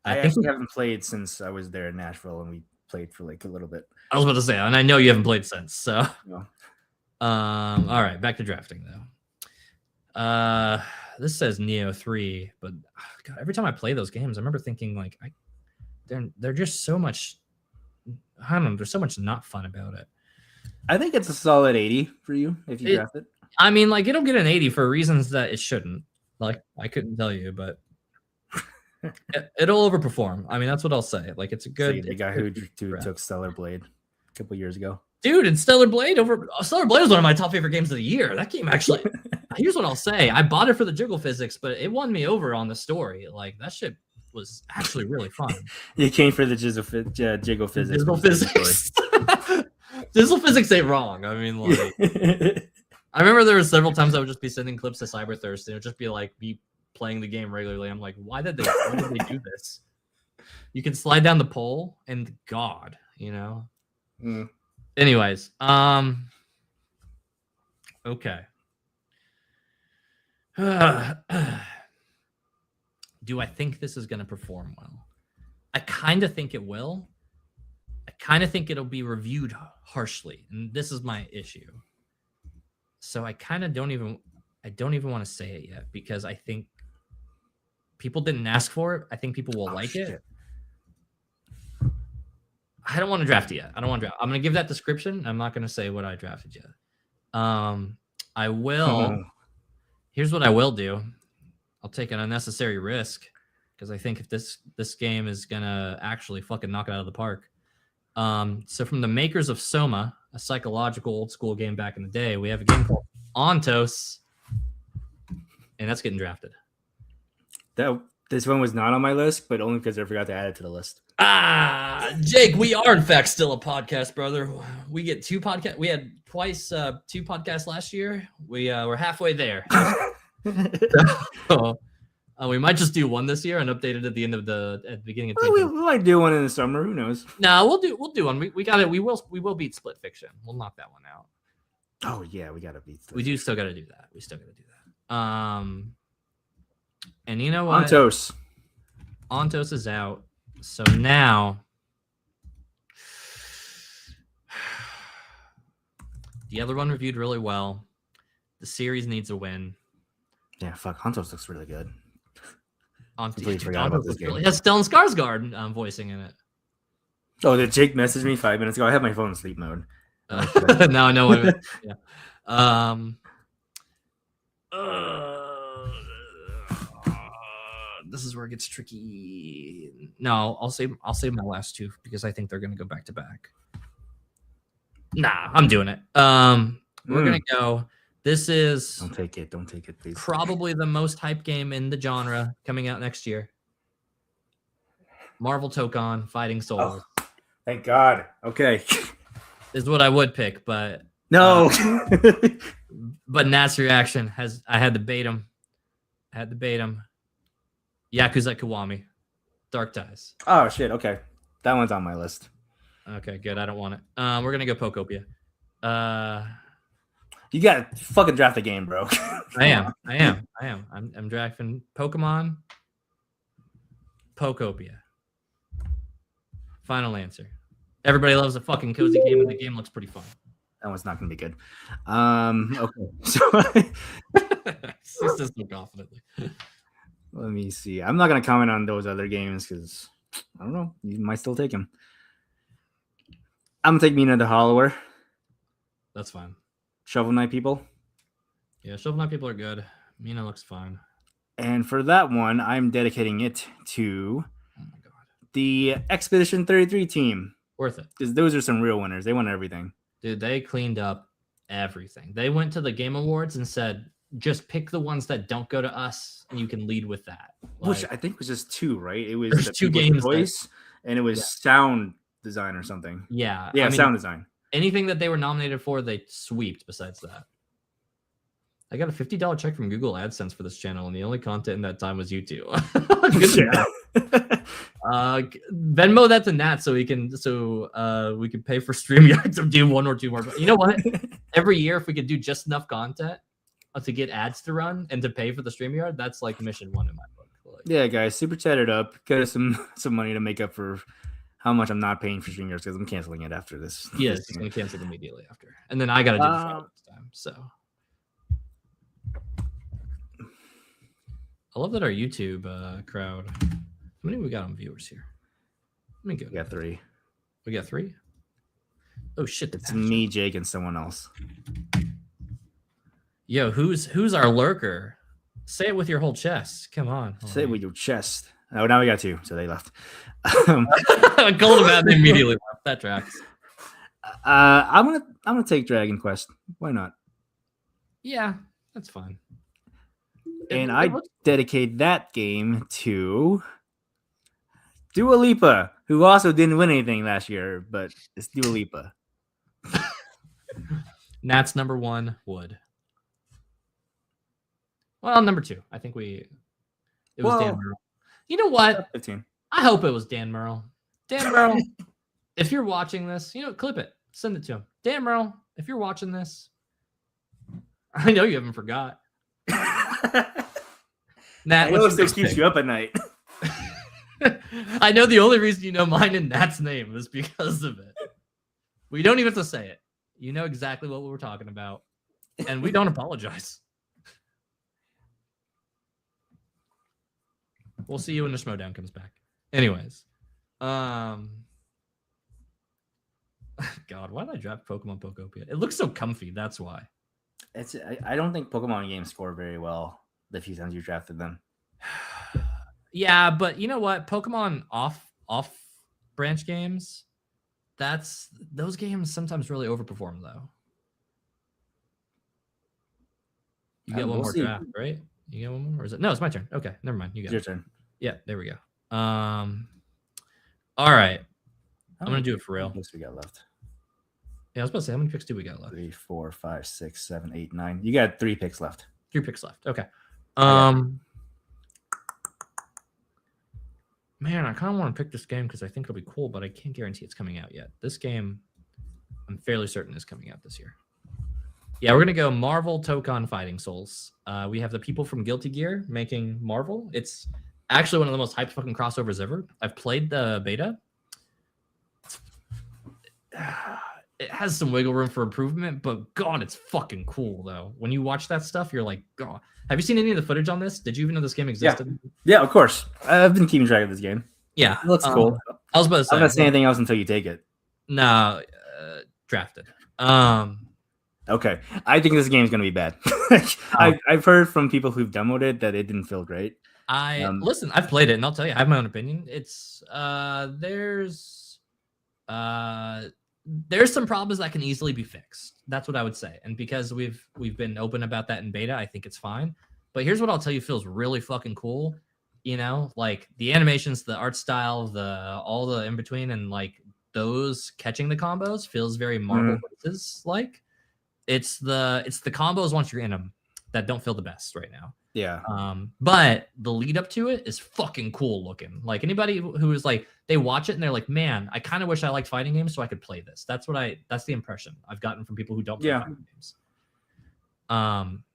I actually haven't played since I was there in Nashville, and we played for like a little bit. I was about to say, and I know you haven't played since, so. No. All right, back to drafting, though. This says Neo 3, but God, every time I play those games, I remember thinking like they're just so much. I don't know. There's so much not fun about it. I think it's a solid 80 for you if you draft it. I mean, like it'll get an 80 for reasons that it shouldn't. Like I couldn't tell you, but it'll overperform. I mean, that's what I'll say. Like it's a good. The guy who took Stellar Blade a couple years ago. Dude, and Stellar Blade was one of my top favorite games of the year. That game actually. Here's what I'll say: I bought it for the jiggle physics, but it won me over on the story. Like that shit was actually really fun. You came for the jiggle physics. Jiggle physics. Jiggle physics ain't wrong. I mean, like, I remember there were several times I would just be sending clips to Cyberthirst, and it would just be like me playing the game regularly. I'm like, why did they do this? You can slide down the pole, and God, you know. Mm. Anyways, okay. Do I think this is going to perform well? I kind of think it will. I kind of think it'll be reviewed harshly, and this is my issue. So I kind of don't even want to say it yet because I think people didn't ask for it. I think people will like it. I don't want to draft it yet. I'm going to give that description. I'm not going to say what I drafted yet. I will. Here's what I will do. I'll take an unnecessary risk because I think if this game is going to actually fucking knock it out of the park. So from the makers of Soma, a psychological old school game back in the day, we have a game called Ontos, and that's getting drafted. This one was not on my list, but only because I forgot to add it to the list. Jake, we are in fact still a podcast, brother. We get 2 podcasts. We had twice 2 podcasts last year. We're halfway there. So, we might just do one this year and update it at the beginning of. Well, we might do one in the summer. Who knows? No, we'll do one. We got it. We will beat Split Fiction. We'll knock that one out. Oh yeah, we gotta beat. We do still got to do that. And you know what? Ontos is out. So now, the other one reviewed really well. The series needs a win. Yeah, fuck. Ontos looks really good. Completely forgot about this game. It has Stellan Skarsgård voicing in it. Oh, did Jake message me 5 minutes ago? I have my phone in sleep mode. Now I know what it is. Yeah. This is where it gets tricky. No, I'll save my last 2 because I think they're gonna go back to back. Nah, I'm doing it. We're gonna go. This is don't take it, please. Probably the most hyped game in the genre coming out next year. Marvel Tokon Fighting Souls. Oh, thank God. Okay. Is what I would pick, but no. But Nat's reaction I had to bait him. Yakuza Kiwami, Dark Ties. Oh shit. Okay, that one's on my list. Okay, good. I don't want it. We're gonna go Pokopia. You gotta fucking draft the game, bro. I am. I'm drafting Pokemon. Pokopia. Final answer. Everybody loves a fucking cozy game, and the game looks pretty fun. That one's not gonna be good. Okay. So He says so confidently. Let me see. I'm not gonna comment on those other games because I don't know. You might still take them. I'm gonna take Mina the Hollower. That's fine. Shovel Knight people. Yeah, Shovel Knight people are good. Mina looks fine. And for that one, I'm dedicating it to Oh my God. the Expedition 33 team. Worth it. Because those are some real winners. They won everything. Dude, they cleaned up everything. They went to the Game Awards and said, just pick the ones that don't go to us, and you can lead with that. Which I think was just 2, right? It was there's 2 games. Voice, and it was sound design or something. Yeah. Yeah, sound design. Anything that they were nominated for, they sweeped besides that. I got a $50 check from Google AdSense for this channel, and the only content in that time was YouTube. Venmo that to Nat so we can pay for StreamYard to do 1 or 2 more. But you know what? Every year, if we could do just enough content to get ads to run and to pay for the StreamYard, that's like mission 1 in my book. Yeah, guys, super chat it up. Get us some money to make up for how much I'm not paying for StreamYard because I'm canceling it after this. Yes, he's going to cancel it immediately after. And then I got to do the Friday this time. So I love that our YouTube crowd. How many we got on viewers here? Let me go. We got 3. We got 3? Oh, shit. It's me, Jake, and someone else. Yo, who's our lurker? Say it with your whole chest. Come on. Say it with your chest. Oh, now we got 2, so they left. I called them out and immediately left. That tracks. I'm gonna take Dragon Quest. Why not? Yeah, that's fine. And I dedicate that game to Dua Lipa, who also didn't win anything last year, but it's Dua Lipa. Nat's number 1 would. Well, number 2. I think it was Dan Murrell. You know what? 15. I hope it was Dan Murrell. Dan Murrell, if you're watching this, clip it. Send it to him. Dan Murrell, if you're watching this, I know you haven't forgot. Nat, I know it what's still your keeps pick? you up at night. I know the only reason you know mine and Nat's name is because of it. We don't even have to say it. You know exactly what we were talking about, and we don't apologize. We'll see you when the Schmodown comes back. Anyways, God, why did I draft Pokemon Pokopia? It looks so comfy. That's why. I don't think Pokemon games score very well the few times you drafted them. Yeah, but you know what? Pokemon off branch games, those games sometimes really overperform though. You get one We'll more see. draft, right? You get one more, or is it? No, it's my turn. Okay, never mind. You It's got your it. turn. Yeah, there we go. All right. I'm gonna do it for real. How many picks we got left? Yeah, I was about to say, how many picks do we got left? 3, 4, 5, 6, 7, 8, 9. You got 3 picks left. 3 picks left. Okay. Man, I kind of want to pick this game because I think it'll be cool, but I can't guarantee it's coming out yet. This game, I'm fairly certain is coming out this year. Yeah, we're gonna go Marvel Tokon Fighting Souls. We have the people from Guilty Gear making Marvel. It's actually one of the most hyped fucking crossovers ever. I've played the beta. It has some wiggle room for improvement, but God, it's fucking cool though. When you watch that stuff, you're like, God. Have you seen any of the footage on this? Did you even know this game existed? Yeah, of course. I've been keeping track of this game. Yeah, It looks cool. I was about to say. I'm not saying anything else until you take it. No, drafted. Okay, I think this game's gonna be bad. I've heard from people who've demoed it that it didn't feel great. Listen, I've played it, and I'll tell you, I have my own opinion. It's there's some problems that can easily be fixed. That's what I would say. And because we've been open about that in beta, I think it's fine. But here's what I'll tell you feels really fucking cool. You know, like the animations, the art style, all the in between, and like those catching the combos feels very Marvel Versus like. It's the combos once you're in them that don't feel the best right now. Yeah. But the lead up to it is fucking cool looking. Like anybody who is like, they watch it and they're like, man, I kind of wish I liked fighting games so I could play this. That's the impression I've gotten from people who don't play fighting games.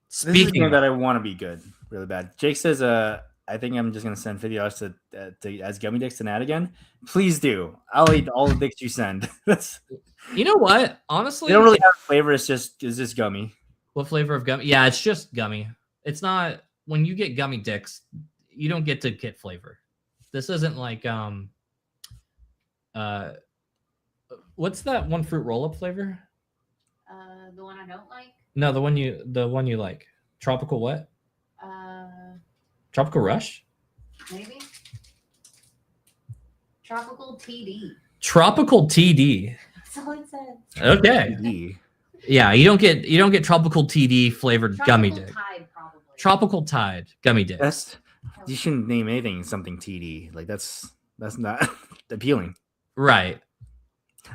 This is a game that I want to be good, really bad. Jake says, I think I'm just gonna send $50 to as gummy dicks to Nat again. Please do. I'll eat all the dicks you send. You know what? Honestly, they don't really have a flavor. It's just gummy. What flavor of gummy? Yeah, it's just gummy. It's not. When you get gummy dicks, you don't get to get flavor. This isn't like what's that one fruit roll-up flavor? The one I don't like. No, the one you like. Tropical what? Tropical Rush? Maybe. Tropical TD. Tropical TD. That's all it said. Okay. TD. Yeah, you don't get tropical TD flavored gummy dick. Tide, probably. Tropical Tide gummy dick. You shouldn't name anything something TD. Like that's not appealing. Right.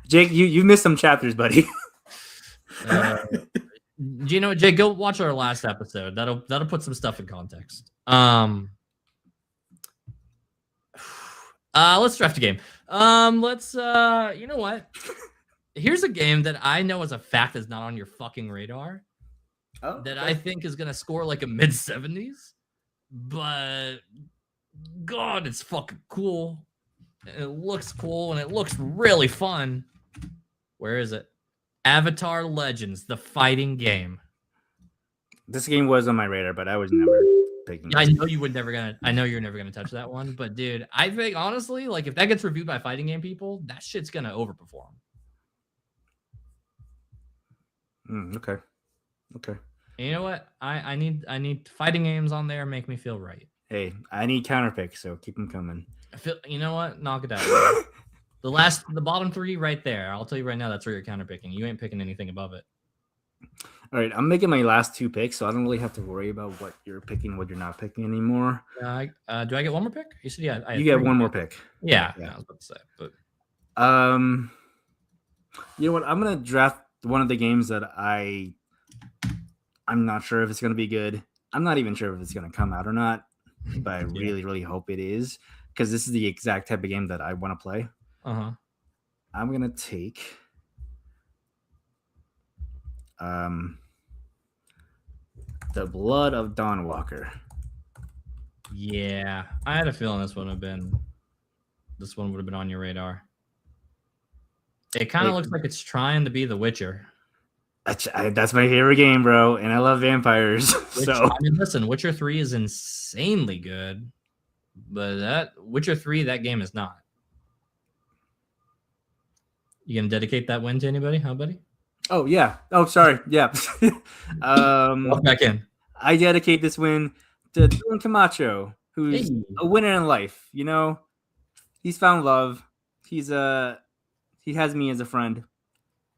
Jake, you missed some chapters, buddy. Do you know what, Jake? Go watch our last episode. That'll put some stuff in context. Let's draft a game. Let's you know what? Here's a game that I know as a fact is not on your fucking radar. That I think is gonna score like a mid-70s, but God, it's fucking cool. And it looks cool and it looks really fun. Where is it? Avatar Legends, the fighting game. This game was on my radar, but I was never picking it. I know you're never gonna touch that one, but dude, I think honestly, like if that gets reviewed by fighting game people, that shit's gonna overperform. Okay. And you know what? I need fighting games on there. Make me feel right. Hey, I need counter picks, so keep them coming. You know what? Knock it out. The bottom 3 right there. I'll tell you right now, that's where you're counter picking. You ain't picking anything above it. All right, I'm making my last 2 picks, so I don't really have to worry about what you're picking, what you're not picking anymore. Do I get one more pick? You said yeah. You get 1 more pick. Yeah, I was about to say, but you know what? I'm gonna draft one of the games that I'm not sure if it's gonna be good. I'm not even sure if it's gonna come out or not, but I really, really hope it is because this is the exact type of game that I want to play. I'm gonna take The Blood of Dawn Walker. Yeah, I had a feeling this one would have been on your radar. It kind of looks like it's trying to be The Witcher. That's my favorite game, bro, and I love vampires. So I mean, listen, Witcher 3 is insanely good, but that Witcher 3, that game is not. You gonna dedicate that win to anybody? Huh, buddy? Oh yeah. Oh sorry. Yeah. Walk back in. I dedicate this win to Dylan Camacho, who's a winner in life. You know, he's found love. He has me as a friend.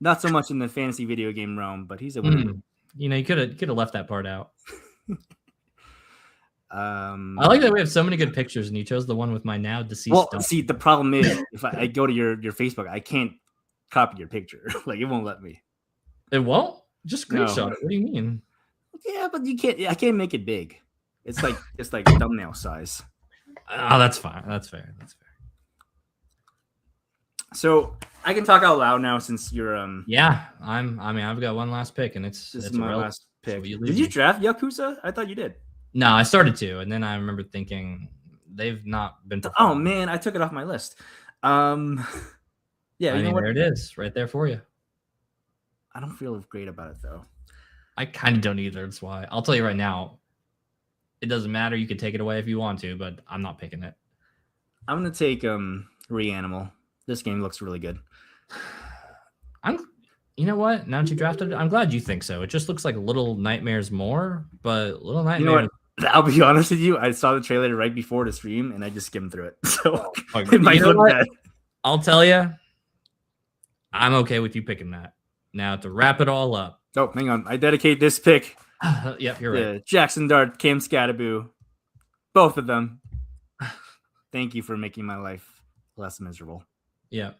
Not so much in the fantasy video game realm, but he's a winner. You know, you could have left that part out. I like that we have so many good pictures, and you chose the one with my now deceased. Well, dog. see, the problem is if I go to your Facebook, I can't copy your picture. Like it won't let me. It won't? Just screenshot No. it. What do you mean? Yeah, but you can't. I can't make it big. It's like thumbnail size. Oh, that's fine. That's fair. That's fair. So I can talk out loud now since you're Yeah, I've got one last pick, and it's my last pick. Did you draft Yakuza? I thought you did. No, I started to, and then I remember thinking they've not been. Oh man, I took it off my list. Yeah, I mean, there it is, right there for you. I don't feel great about it though. I kind of don't either. That's why I'll tell you right now. It doesn't matter. You can take it away if you want to, but I'm not picking it. I'm gonna take Reanimal. This game looks really good. You know what? Now that you drafted it, I'm glad you think so. It just looks like Little Nightmares more, but Little Nightmares. You know what? I'll be honest with you. I saw the trailer right before the stream, and I just skimmed through it. So it might look bad. I'll tell you, I'm okay with you picking that. Now to wrap it all up. Oh, hang on. I dedicate this pick. Yep, you're right. Jackson Dart, Cam Scattaboo, both of them. Thank you for making my life less miserable. Yeah.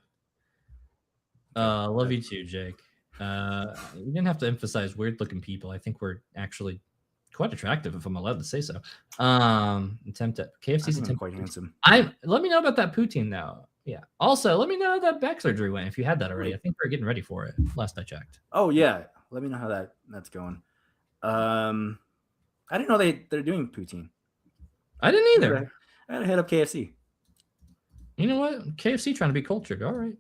Love you too, Jake. You didn't have to emphasize weird looking people. I think we're actually quite attractive, if I'm allowed to say so. Attempt at KFC's attempt quite handsome. Let me know about that poutine though. Yeah. Also, let me know how that back surgery went if you had that already. I think we're getting ready for it. Last I checked. Oh yeah. Let me know how that's going. I didn't know they're doing poutine. I didn't either. I gotta hit up KFC. You know what? KFC trying to be cultured. All right.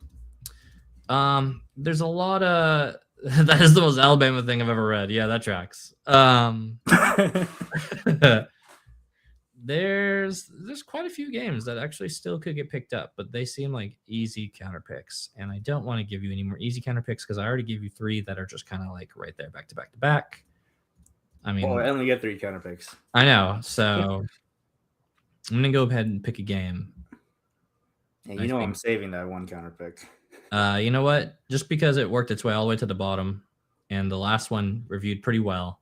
There's a lot of that is the most Alabama thing I've ever read. Yeah, that tracks. There's quite a few games that actually still could get picked up, but they seem like easy counter picks. And I don't want to give you any more easy counter picks because I already gave you 3 that are just kind of like right there, back to back to back. I mean, I only get 3 counter picks. I know. So I'm gonna go ahead and pick a game. And I'm saving that 1 counter pick. You know what? Just because it worked its way all the way to the bottom, and the last one reviewed pretty well.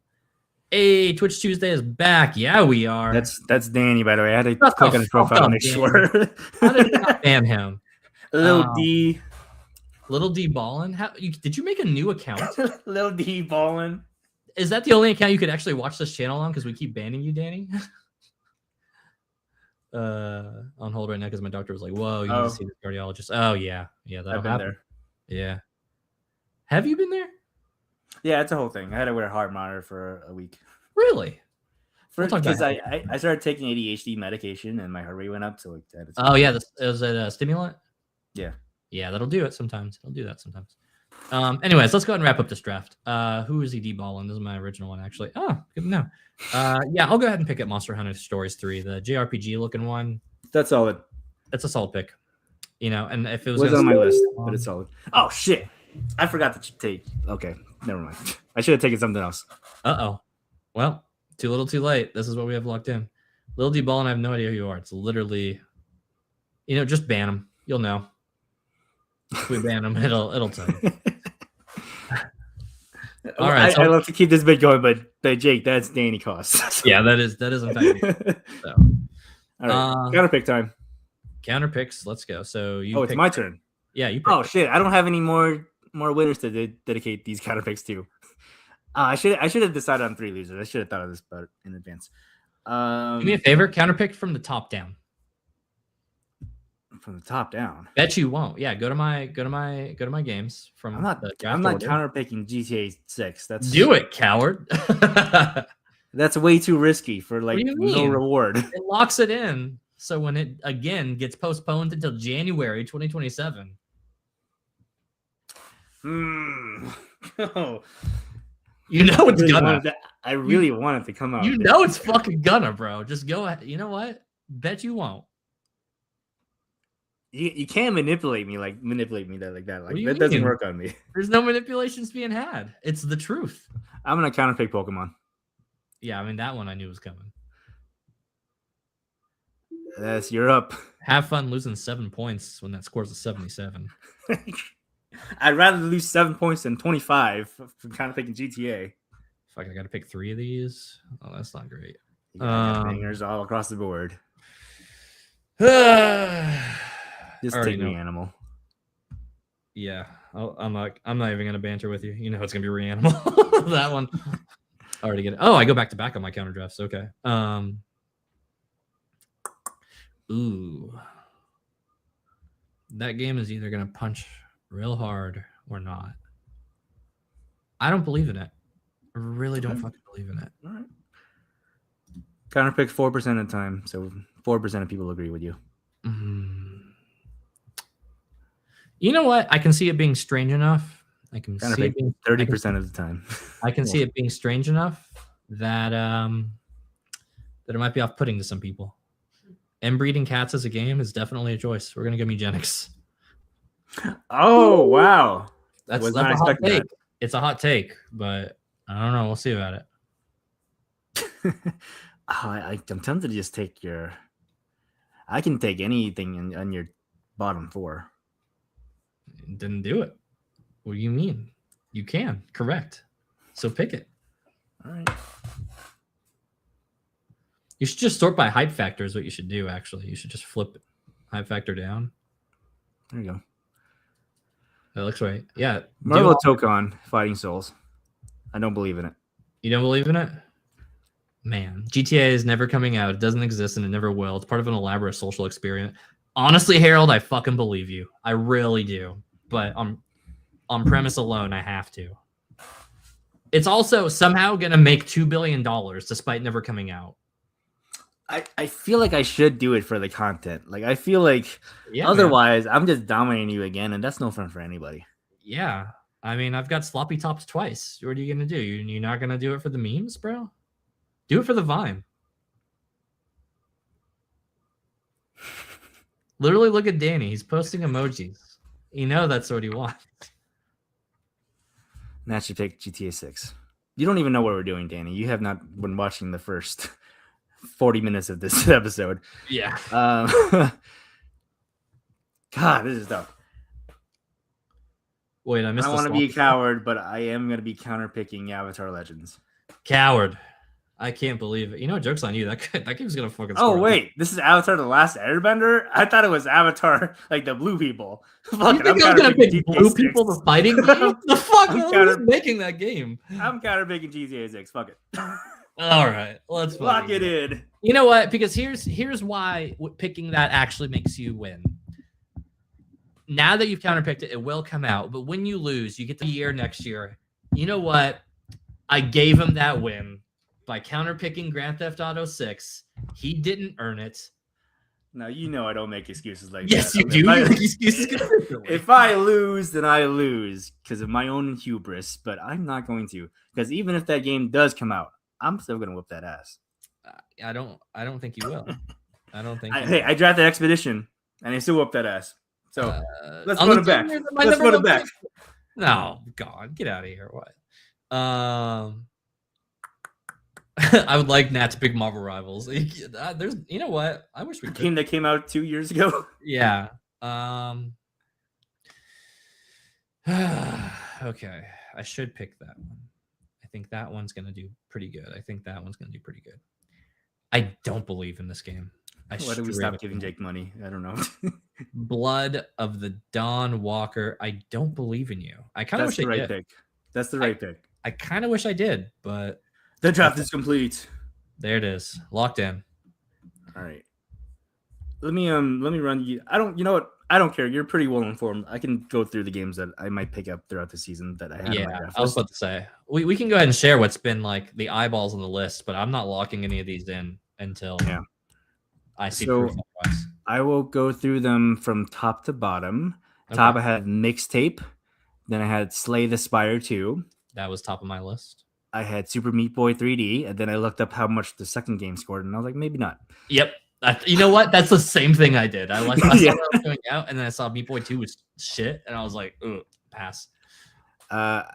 Hey, Twitch Tuesday is back. Yeah, we are. That's Danny, by the way. I had to click on his profile to make sure. How did I ban him? Little D Ballin. Did you make a new account? Little D Ballin. Is that the only account you could actually watch this channel on? Because we keep banning you, Danny. On hold right now because my doctor was like, "Whoa, you need to see the cardiologist." Oh yeah, that'll I've been happen. there. Yeah. Have you been there? Yeah, it's a whole thing. I had to wear a heart monitor for a week. Really? Because I started taking ADHD medication and my heart rate went up. So like, oh yeah, is it a stimulant? Yeah. Yeah, that'll do it sometimes. It'll do that sometimes. Anyways, let's go ahead and wrap up this draft. Who is he D-balling? This is my original one, actually. Oh, good to know. Yeah, I'll go ahead and pick up Monster Hunter Stories 3, the JRPG looking one. That's solid. It's a solid pick. And if it was on my list, but it's solid. Oh shit. I forgot to take. Okay, never mind. I should have taken something else. Uh-oh. Well, too little, too late. This is what we have locked in. Lil D Ball, and I have no idea who you are. It's literally, just ban him. You'll know. If we ban him, it'll tell you. All right. I love to keep this bit going, but Jake, that's Danny costs. Yeah, that is in fact. So. All right. Counter pick time. Counter picks. Let's go. So you. It's my turn. Yeah, you. Oh shit! I don't have any more winners to dedicate these counter picks to. I should have decided on 3 losers. I should have thought of this better in advance. Do me a favor. Counter pick from the top down. From the top down. Bet you won't. Yeah, go to my games from. I'm not counter picking GTA 6. That's do it, coward. That's way too risky for like do you no mean? reward. It locks it in. So when it again gets postponed until January 2027. Oh, You know it's gonna. I really want it to come out. You know it's fucking gonna, bro. Just go ahead. You know what? Bet you won't. You can't manipulate me like that. Like do you that doesn't mean? work on me. There's no manipulations being had. It's the truth. I'm gonna counterpick Pokemon. Yeah, I mean that one I knew was coming. You're up. Have fun losing 7 points when that score's a 77. I'd rather lose 7 points than 25 for counterpicking GTA. Fuck, I gotta pick 3 of these. Oh, that's not great. Bangers all across the board. Just Already take know. Reanimal. Yeah, I'm not even gonna banter with you. You know it's gonna be Reanimal. That one. Already get it. Oh, I go back to back on my counter drafts. Okay. Ooh. That game is either gonna punch real hard or not. I don't believe in it. I really don't fucking believe in it. All right. Counterpick 4% of the time, so 4% of people agree with you. You know what? I can see it being strange enough. I can see it being 30% of the time. I can see it being strange enough that that it might be off-putting to some people. Inbreeding cats as a game is definitely a choice. We're gonna give me Genix. Oh wow, That's a hot take. It's a hot take, but I don't know. We'll see about it. I'm tempted to just take your. I can take anything on your bottom 4. Didn't do it. What do you mean? You can. Correct. So pick it. All right. You should just sort by hype factor is what you should do, actually. You should just flip hype factor down. There you go. That looks right. Yeah. Marvel Tokon Fighting Souls. I don't believe in it. You don't believe in it? Man, GTA is never coming out. It doesn't exist and it never will. It's part of an elaborate social experiment. Honestly, Harold, I fucking believe you. I really do. But on premise alone, I have to. It's also somehow going to make $2 billion despite never coming out. I feel like I should do it for the content. Like, I feel like otherwise I'm just dominating you again, and that's no fun for anybody. Yeah. I mean, I've got sloppy tops twice. What are you going to do? You're not going to do it for the memes, bro? Do it for the Vine. Literally look at Danny. He's posting emojis. You know that's what he wants. Matt should pick GTA 6. You don't even know what we're doing, Danny. You have not been watching the first 40 minutes of this episode. Yeah. God, this is tough. Wait, I don't want to be a coward, but I am going to be counterpicking Avatar Legends. Coward. I can't believe it. You know, joke's on you. That game's going to fucking score. Oh, wait. This is Avatar The Last Airbender? I thought it was Avatar, like the blue people. Fuck, you think I'm going to pick blue people the fighting game? The fuck? Who's making that game? I'm counterpicking GTA 6. Fuck it. All right. Let's lock it in. You know what? Because here's why picking that actually makes you win. Now that you've counterpicked it, it will come out. But when you lose, you get the year next year. You know what? I gave him that win by counterpicking Grand Theft Auto 6. He didn't earn it. Now, you know I don't make excuses like yes, that. Yes, you do. You make excuses. If I lose, then I lose because of my own hubris. But I'm not going to. Because even if that game does come out, I'm still going to whip that ass. I don't think you will. I don't think. Hey, I drafted Expedition, and I still whip that ass. So let's run it back. Let's run it back. No, God, get out of here. What? I would like Nat to pick Marvel Rivals. There's, you know what? I wish we could. Game that came out 2 years ago. Yeah. Okay. I should pick that one. I think that one's gonna do pretty good. I don't believe in this game. Why did we stop giving Jake money? I don't know. Blood of the Dawn Walker. I don't believe in you. I kind of wish I did. Pick. That's the right pick. I kind of wish I did, but the draft is complete. There it is. Locked in. All right. Let me run you. I don't I don't care. You're pretty well informed. I can go through the games that I might pick up throughout the season that I had. Yeah, on my draft I was list. about to say we can go ahead and share what's been like the eyeballs on the list, but I'm not locking any of these in until I see So- proof otherwise. I will go through them from top to bottom. Okay. Top, I had Mixtape. Then I had Slay the Spire 2. That was top of my list. I had Super Meat Boy 3D. And then I looked up how much the second game scored, and I was like, maybe not. Yep. You know what? That's the same thing I did. I saw Yeah. that was going out, and then I saw Meat Boy 2 was shit, and I was like, ugh, pass.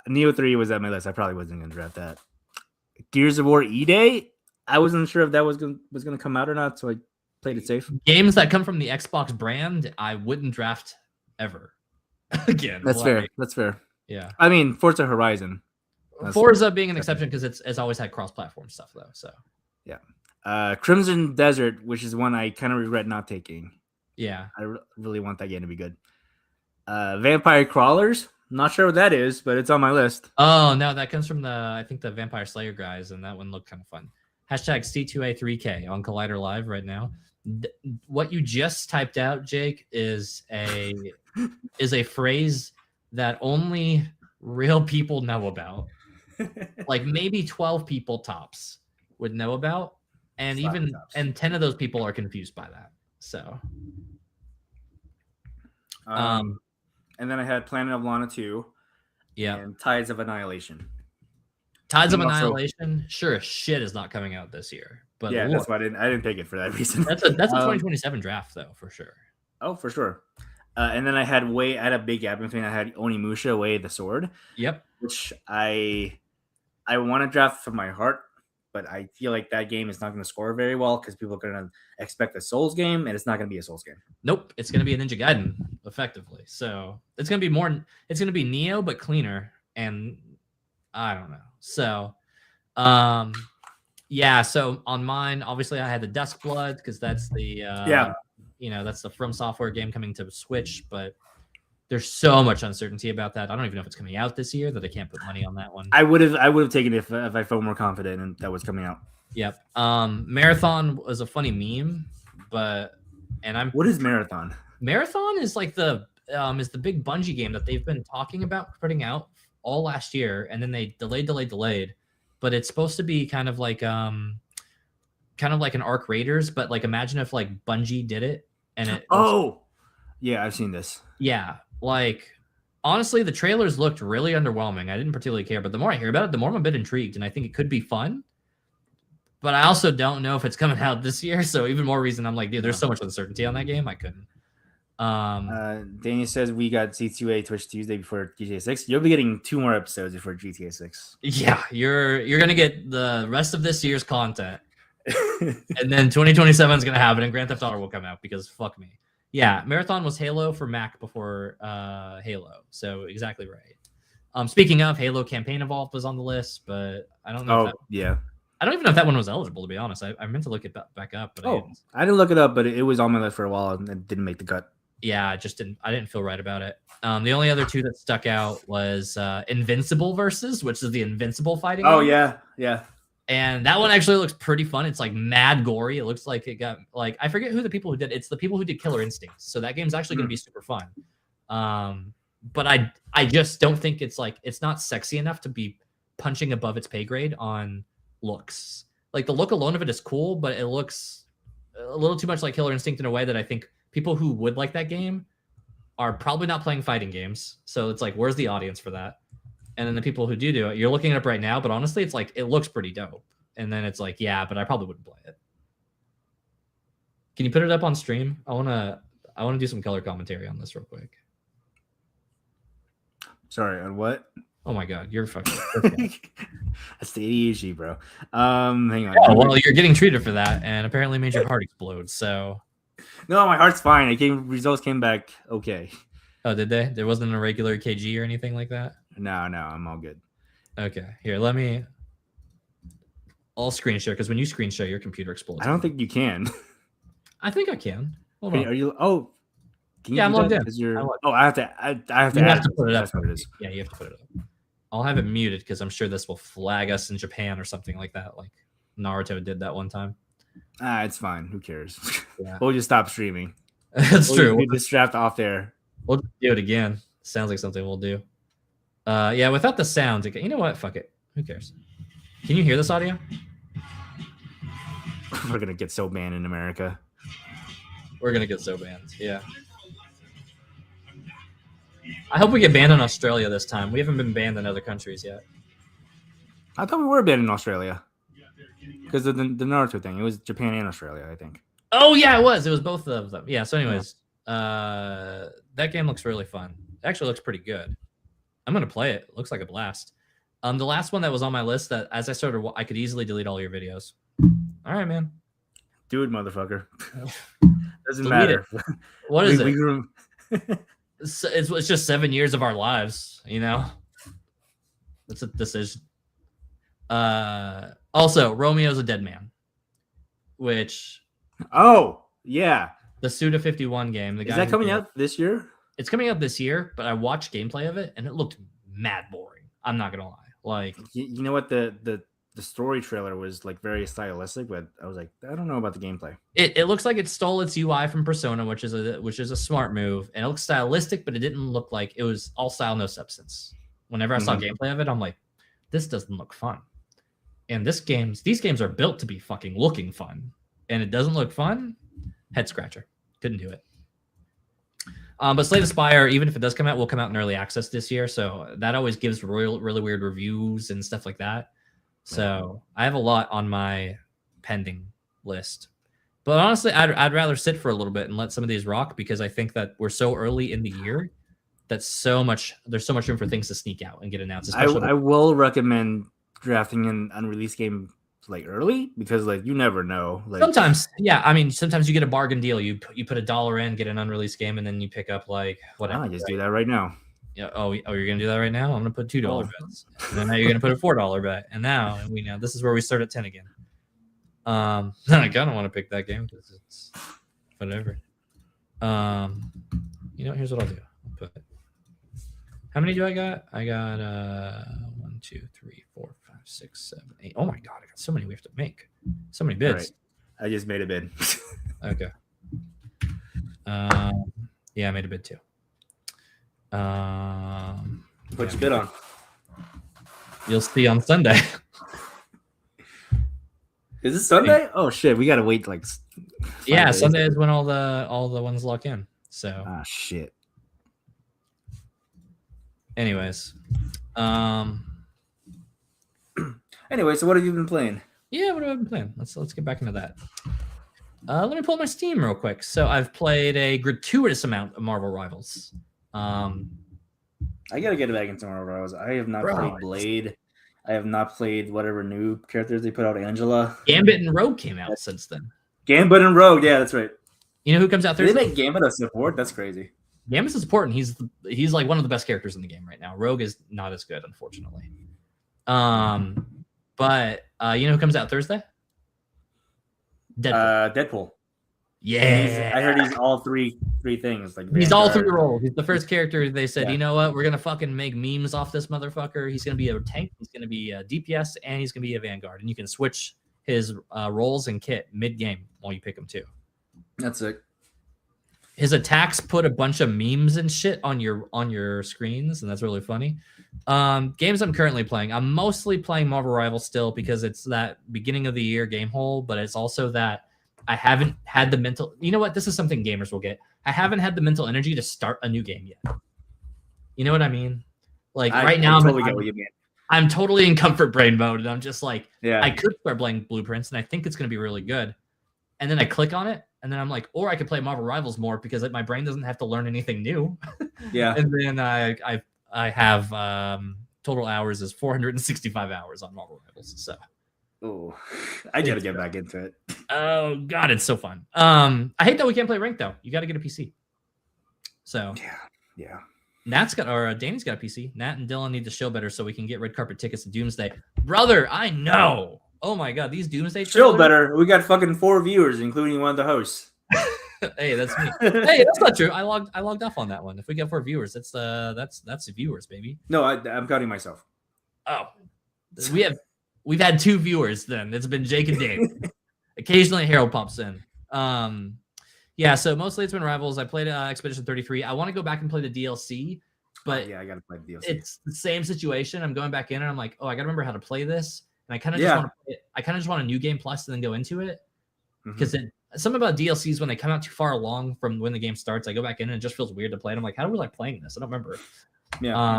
Neo 3 was at my list. I probably wasn't going to draft that. Gears of War E-Day. I wasn't sure if that was gonna come out or not, so I played it safe. Games that come from the Xbox brand, I wouldn't draft ever again. That's Like, fair. That's fair. Yeah. I mean, Forza Horizon. That's Forza being an exception because it's always had cross-platform stuff though. So Crimson Desert, which is one I kind of regret not taking. yeah. I really want that game to be good. Vampire Crawlers. Not sure what that is, but it's on my list. Oh no, that comes from I think the Vampire Slayer guys, and that one looked kind of fun. Hashtag C2A3K on Collider Live right now. What you just typed out, Jake, is a phrase that only real people know about. Like maybe 12 people tops would know about, and Slap even tops. 10 of those people are confused by that. So And then I had Planet of Lana 2 yeah, and Tides of Annihilation. Tides of and also- Annihilation. Sure as shit is not coming out this year, but Yeah, look, that's why I didn't take it for that reason. that's a 2027 Um, draft though for sure. Oh, for sure. And then I had a big gap in between. I had Onimusha, Way of the Sword, Yep. which I want to draft from my heart, but I feel like that game is not going to score very well because people are going to expect a Souls game, and it's not going to be a Souls game. Nope, it's gonna be a Ninja Gaiden effectively. So it's gonna be more. It's gonna be Neo but cleaner, and I don't know. So, yeah. So on mine, obviously, I had the Duskblood because that's the that's the From Software game coming to Switch, but there's so much uncertainty about that. I don't even know if it's coming out this year that I can't put money on that one. I would have taken it if I felt more confident and that was coming out. Yep. Marathon was a funny meme, What is Marathon? Marathon is like the big Bungie game that they've been talking about putting out all last year, and then they delayed. But it's supposed to be kind of like an Arc Raiders, but like imagine if like Bungie did it and it. Oh, yeah, I've seen this. Yeah, like honestly, the trailers looked really underwhelming. I didn't particularly care, but the more I hear about it, the more I'm a bit intrigued, and I think it could be fun. But I also don't know if it's coming out this year, so even more reason I'm like, dude, there's so much uncertainty on that game. I couldn't. Daniel says we got C2A Twitch Tuesday before GTA 6. You'll be getting 2 more episodes before GTA 6. Yeah, you're gonna get the rest of this year's content, and then 2027 is gonna happen, and Grand Theft Auto will come out because fuck me. Yeah, Marathon was Halo for Mac before Halo, so exactly right. Speaking of, Halo Campaign Evolved was on the list, but I don't know. I don't even know if that one was eligible, to be honest. I meant to look it back up, but I didn't look it up, but it was on my list for a while and it didn't make the cut. yeah, I didn't feel right about it. The only other two that stuck out was Invincible Versus, which is the Invincible fighting Oh game. yeah. And that one actually looks pretty fun. It's like mad gory. It looks like it got like I forget who the people who did. It's the people who did Killer Instincts. So that game's actually going to be super fun. But I just don't think it's not sexy enough to be punching above its pay grade on looks. Like the look alone of it is cool, but it looks a little too much like Killer Instinct in a way that I think people who would like that game are probably not playing fighting games. So it's like, where's the audience for that? And then the people who do it, you're looking it up right now, but honestly, it's like, it looks pretty dope. And then it's like, yeah, but I probably wouldn't play it. Can you put it up on stream? I want to do some color commentary on this real quick. Sorry, on what? Oh my God, you're fucking. That's the ADHD, bro. Hang on. Oh, well, you're getting treated for that, and apparently made your heart explode. So. No, my heart's fine. Results came back okay. Oh, did they? There wasn't a regular KG or anything like that? No, I'm all good. Okay, here, I'll screen share, because when you screen share, your computer explodes. I don't think you can. I think I can. Hold on. Are you? Oh, can you Yeah, I'm do logged that? in. 'Cause you're- I'm logged Oh, I have to. I have to. You add have to put it up. That's what it is. Yeah, you have to put it up. I'll have it muted because I'm sure this will flag us in Japan or something like that. Like Naruto did that one time. It's fine. Who cares? Yeah. We'll just stop streaming. That's We'll true. do this draft off there. We'll do it again. Sounds like something we'll do. Yeah, without the sound. You know what? Fuck it. Who cares? Can you hear this audio? We're gonna get so banned in America. We're gonna get so banned. Yeah. I hope we get banned in Australia this time. We haven't been banned in other countries yet. I thought we were banned in Australia because of the Naruto thing. It was Japan and Australia, I think. Oh yeah, it was. It was both of them. Yeah. So, anyways, that game looks really fun. It actually looks pretty good. I'm gonna play it. It looks like a blast. The last one that was on my list that as I started, I could easily delete all your videos. All right, man. Do it, motherfucker. Doesn't Delete matter. What is We it? grew... It's just 7 years of our lives, you know. That's a decision. Also, Romeo's a dead man, which Oh yeah, the Suda 51 game. The is guy that who coming did it- out this year? It's coming out this year, but I watched gameplay of it and it looked mad boring. I'm not gonna lie. Like, You know what, the story trailer was like very stylistic, but I was like, I don't know about the gameplay. it looks like it stole its UI from Persona, which is a smart move, and it looks stylistic, but it didn't look like it was all style, no substance. Whenever I saw gameplay of it, I'm like, this doesn't look fun. And these games are built to be fucking looking fun, and it doesn't look fun. Head scratcher. Couldn't do it. But Slay the Spire, even if it does come out, will come out in early access this year, so that always gives really weird reviews and stuff like that. So I have a lot on my pending list. But honestly, I'd rather sit for a little bit and let some of these rock because I think that we're so early in the year that there's so much room for things to sneak out and get announced. I will recommend drafting an unreleased game like early because like you never know. Like sometimes, yeah. I mean, sometimes you get a bargain deal. You put $1 in, get an unreleased game, and then you pick up like whatever. I just do that right now. Yeah. Oh, you're gonna do that right now? I'm gonna put $2 bets, and then now you're gonna put a $4 bet, and now we know this is where we start at 10 again. I kind of want to pick that game because it's whatever. You know, here's what I'll do. I'll put. How many do I got? I got 1, 2, 3, 4, 5, 6, 7, 8. Oh my god, I got so many we have to make. So many bids. Right. I just made a bid. Okay. Yeah, I made a bid too. What you bid on? You'll see on Sunday. Is it Sunday? Oh shit, we gotta wait like 5 Yeah, days. Sunday is when all the ones lock in. So Ah shit. anyways. Anyway, so what have you been playing? Yeah, what have I been playing? Let's get back into that. Let me pull up my Steam real quick. So I've played a gratuitous amount of Marvel Rivals. I gotta get back into Marvel Rivals. I have not played Blade. I have not played whatever new characters they put out. Angela, Gambit, and Rogue came out since then. Gambit, and Rogue. Yeah, that's right. You know who comes out Did they Thursday? make Gambit a support? That's crazy. Gambit's a support, and he's like one of the best characters in the game right now. Rogue is not as good, unfortunately. But you know who comes out Thursday? Deadpool. Deadpool. Yeah, I heard he's all three things. Like he's all Vanguard. three roles. He's the first character they said, Yeah. you know what? We're gonna fucking make memes off this motherfucker. He's gonna be a tank. He's gonna be a DPS, and he's gonna be a Vanguard. And you can switch his roles and kit mid game while you pick him too. That's it. His attacks put a bunch of memes and shit on your screens, and that's really funny. Games I'm currently playing, I'm mostly playing Marvel Rivals still because it's that beginning of the year game hole, but it's also that I haven't had the mental. You know what? This is something gamers will get. I haven't had the mental energy to start a new game yet. You know what I mean? Like right now, totally get what you mean. I'm totally in comfort brain mode, and I'm just like, Yeah. I could start playing Blueprints, and I think it's going to be really good. And then I click on it, and then I'm like, or I could play Marvel Rivals more because my brain doesn't have to learn anything new. Yeah. And then I have total hours is 465 hours on Marvel Rivals. So, Oh, I gotta get back into it. oh god, it's so fun. I hate that we can't play ranked though. You got to get a PC. So Yeah. Danny's got a PC. Nat and Dylan need to show better so we can get red carpet tickets to Doomsday. Brother, I know. Oh my god, these Doomsday Chill trailers. better. We got fucking 4 viewers, including one of the hosts. Hey, that's me. Hey, that's not true. I logged off on that one. If we get 4 viewers, that's the viewers, baby. No, I'm counting myself. Oh, we've had 2 viewers then. It's been Jake and Dave. Occasionally Harold pops in. Yeah, so mostly it's been Rivals. I played Expedition 33. I want to go back and play the DLC, but yeah, I gotta play the DLC. it's the same situation. I'm going back in and I'm like, oh, I gotta remember how to play this, and I kind of Yeah. just want to play it. I kind of just want a new game plus and then go into it because something about DLCs when they come out too far along from when the game starts, I go back in and it just feels weird to play. And I'm like, how do we like playing this? I don't remember. Yeah.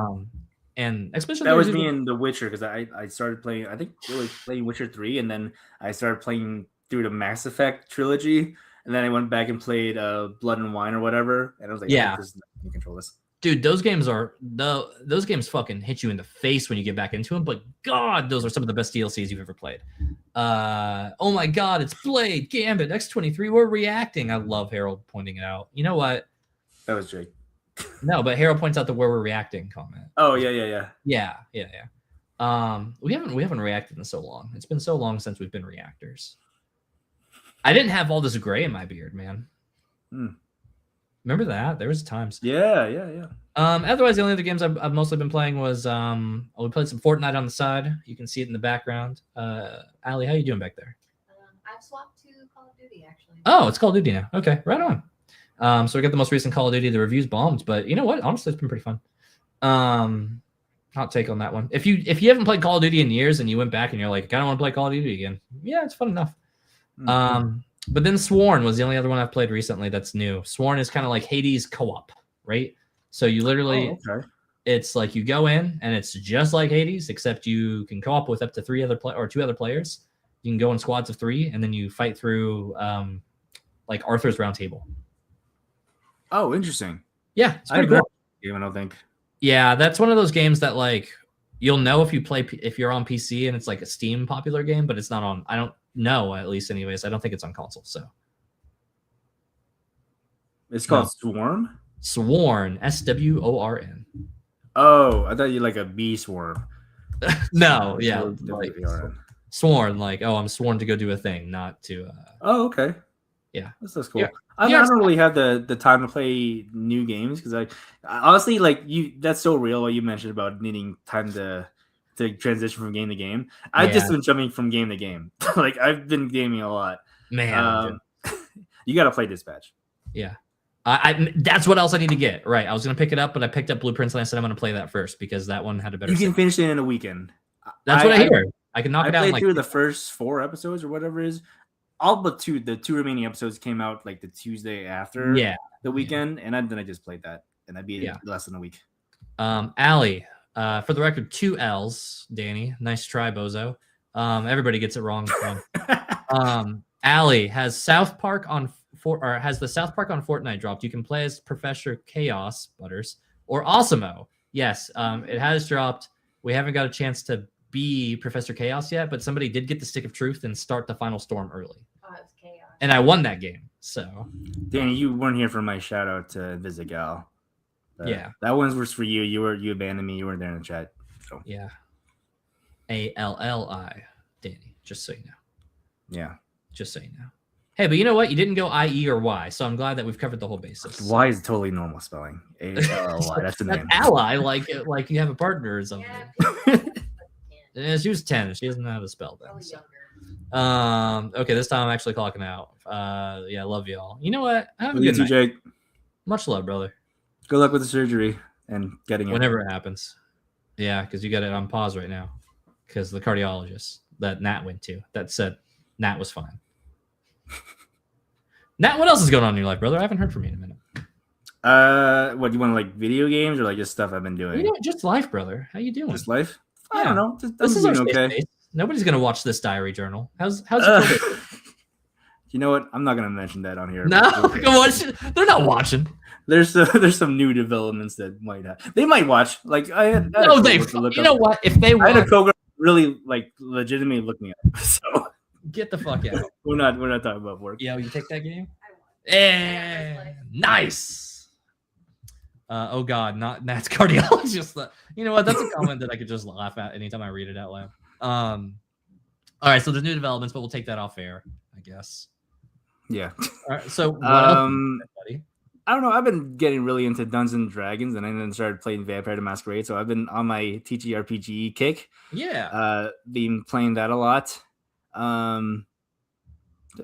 And Expedition that was 33 me in The Witcher because I started playing. I think really playing Witcher 3, and then I started playing through the Mass Effect trilogy, and then I went back and played Blood and Wine or whatever, and I was like, Yeah. this is not gonna control this. Dude, those games fucking hit you in the face when you get back into them. But God, those are some of the best DLCs you've ever played. Oh my God, it's Blade, Gambit, X-23. We're reacting. I love Harold pointing it out. You know what? That was Jake. No, but Harold points out the where we're reacting comment. Oh yeah. We haven't reacted in so long. It's been so long since we've been reactors. I didn't have all this gray in my beard, man. Remember that? There was times. Yeah. Otherwise, the only other games I've mostly been playing was we played some Fortnite on the side. You can see it in the background. Allie, how you doing back there? I've swapped to Call of Duty actually. Oh, it's Call of Duty now. Okay, right on. So we got the most recent Call of Duty. The review's bombed, but you know what? Honestly, it's been pretty fun. Hot take on that one. If you haven't played Call of Duty in years and you went back and you're like, I kind of want to play Call of Duty again. Yeah, it's fun enough. But then Sworn was the only other one I've played recently that's new. Sworn is kind of like Hades co-op, right? So you literally, it's like you go in and it's just like Hades, except you can co-op with up to 2 other players. You can go in squads of 3, and then you fight through like Arthur's Round Table. Oh, interesting. Yeah, it's pretty I cool. Game, I don't think. Yeah, that's one of those games that like you'll know if you're on PC and it's like a Steam popular game, but it's not on. I don't know, at least anyways. I don't think it's on console. So it's called Swarm. Sworn, SWORN. Oh, I thought you like a bee swarm. No, yeah, Like, sworn. Like, oh, I'm sworn to go do a thing, not to. Oh, okay. Yeah, that's cool. Yeah. I don't really have the time to play new games because I honestly like you. That's so real what you mentioned about needing time to transition from game to game. I've just been jumping from game to game. Like I've been gaming a lot. Man, you got to play Dispatch. Yeah, I that's what else I need to get. Right, I was gonna pick it up, but I picked up Blueprints and I said I'm gonna play that first because that one had a better. You can finish it in a weekend. That's what I hear. I can knock it out. I played through the first 4 episodes or whatever it is. All but 2. The 2 remaining episodes came out like the Tuesday after the weekend, and then I just played that, and I beat it less than a week. Allie, for the record, 2 L's. Danny, nice try, bozo. Everybody gets it wrong. Allie has South Park has the South Park on Fortnite dropped. You can play as Professor Chaos Butters or Osimo. Yes, it has dropped. We haven't got a chance to be Professor Chaos yet, but somebody did get the Stick of Truth and start the final storm early. Oh, it was chaos. And I won that game. So, Danny, you weren't here for my shout out to Visigal. That one was for you. You abandoned me. You weren't there in the chat. So yeah, ALLI, Danny. Just so you know. Yeah. Just so you know. Hey, but you know what? You didn't go IE or Y, so I'm glad that we've covered the whole basis. Y is totally normal spelling. ALLY. That's the name. Ally, like you have a partner or something. Yeah, she was 10. She doesn't know how to spell that. So. Okay, this time I'm actually clocking out. Yeah, love y'all. You know what? Have a good night. Jake. Much love, brother. Good luck with the surgery and getting it. Whenever it happens. Yeah, because you got it on pause right now. Because the cardiologist that Nat went to that said Nat was fine. Nat, what else is going on in your life, brother? I haven't heard from you in a minute. What do you want, like video games or like just stuff I've been doing? You know, just life, brother. How you doing? Just life. Yeah. I don't know. This is our okay. Nobody's gonna watch this diary journal. How's it? You know what? I'm not gonna mention that on here. No, they're not watching. There's some new developments that might have. They might watch. Like I had no, they. You know what? If they, I had a coworker really like legitimately looking at it. So get the fuck out. We're not talking about work. Yo, you take that game? Nice. Oh God, not Nat's cardiologist. You know what? That's a comment that I could just laugh at anytime I read it out loud. All right, so there's new developments, but we'll take that off air, I guess. Yeah. All right. So what else, buddy? I don't know. I've been getting really into Dungeons and Dragons, and I then started playing Vampire the Masquerade. So I've been on my TTRPG kick. Yeah. Been playing that a lot. Been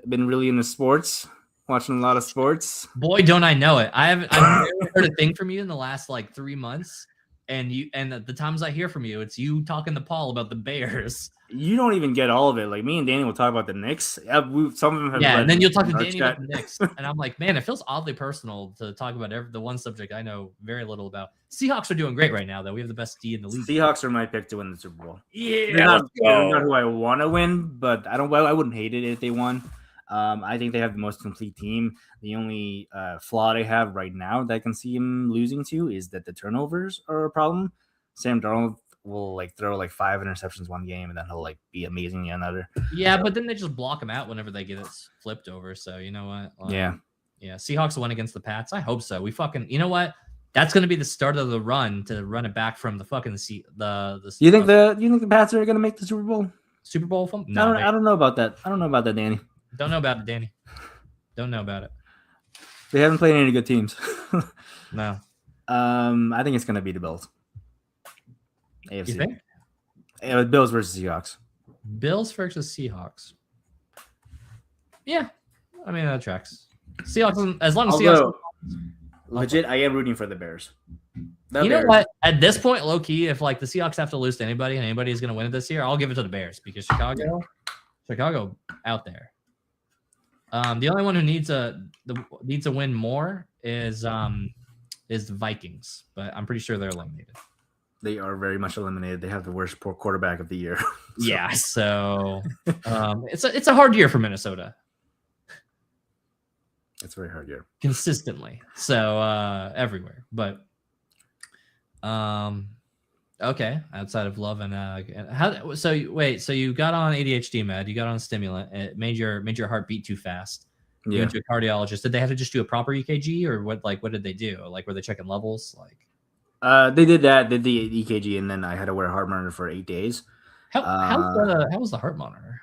really into sports. Watching a lot of sports. Boy, don't I know it. I've barely heard a thing from you in the last like 3 months. And the times I hear from you, it's you talking to Paul about the Bears. You don't even get all of it. Like me and Danny will talk about the Knicks. Some of them have. Yeah, and then you'll talk to our Danny chat. about the Knicks, and I'm like, man, it feels oddly personal to talk about the one subject I know very little about. Seahawks are doing great right now, though. We have the best D in the league. Seahawks are my pick to win the Super Bowl. Yeah, they're not who I want to win, but I wouldn't hate it if they won. I think they have the most complete team. The only flaw they have right now that I can see him losing to is that the turnovers are a problem. Sam Darnold will like throw like 5 interceptions one game, and then he'll like be amazing the another. Yeah, but then they just block him out whenever they get it flipped over. So you know what? Yeah. Seahawks will win against the Pats. I hope so. You know what? That's going to be the start of the run to run it back from the fucking the. You think the Pats are going to make the Super Bowl? Super Bowl film? No, I don't know about that. I don't know about that, Danny. Don't know about it, Danny. Don't know about it. They haven't played any good teams. No. I think it's going to be the Bills. AFC. You think? Bills versus Seahawks. Bills versus Seahawks. Yeah, I mean that tracks. Seahawks, as long as Seahawks. Legit, I am rooting for the Bears. You know what? At this point, low key, if like the Seahawks have to lose to anybody and anybody is going to win it this year, I'll give it to the Bears because Chicago out there. The only one who needs to win more is the Vikings, but I'm pretty sure they're eliminated. They are very much eliminated. They have the worst quarterback of the year. Yeah, so it's a hard year for Minnesota. It's a very hard year. Consistently. So everywhere. But okay, outside of love and so you got on ADHD med, you got on a stimulant, it made your heart beat too fast. You went to a cardiologist. Did they have to just do a proper EKG or what did they do? Like were they checking levels? Like they did the EKG, and then I had to wear a heart monitor for 8 days. How was the heart monitor?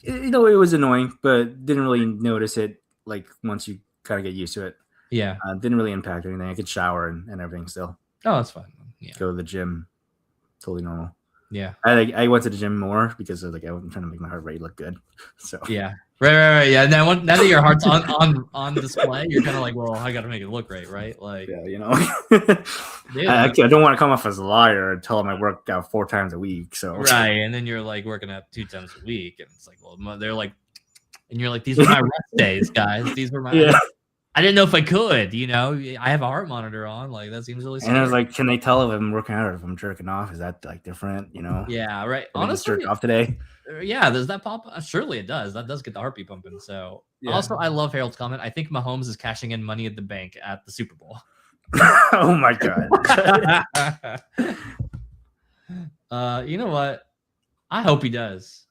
It was annoying, but didn't really notice it. Like once you kind of get used to it, yeah, didn't really impact anything. I could shower and everything still. Oh, that's fine. Yeah, go to the gym, totally normal. Yeah, I went to the gym more because I was trying to make my heart rate look good. So yeah, right. Yeah, now that your heart's on display, you're kind of like, well, I got to make it look right? Like, yeah, I don't want to come off as a liar and tell them I work out 4 times a week. So right, and then you're like working out 2 times a week, and it's like, well, they're like. And you're like, these were my rest days, guys. These were my. Yeah. I didn't know if I could. I have a heart monitor on. Like that seems really. And I was like, can they tell if I'm working out or if I'm jerking off? Is that like different? Yeah, right. Honestly, jerk off today. Yeah, does that pop? Surely it does. That does get the heartbeat pumping. So also, I love Harold's comment. I think Mahomes is cashing in money at the bank at the Super Bowl. Oh my god. You know what? I hope he does.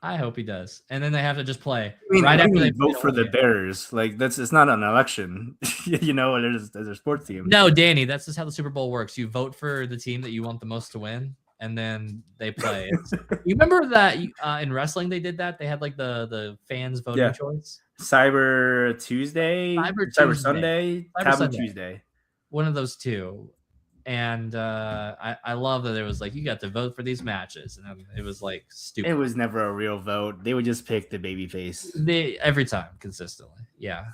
And then they have to just play after they vote for the Bears. Like it's not an election, there's a sports team. No, Danny, that's just how the Super Bowl works. You vote for the team that you want the most to win, and then they play. You remember that in wrestling they did that? They had like the fans voting choice. Cyber Tuesday, Cyber Sunday, Taboo Tuesday. One of those two. And I love that it was like you got to vote for these matches, and it was like stupid. It was never a real vote. They would just pick the baby face. Every time consistently. Yeah.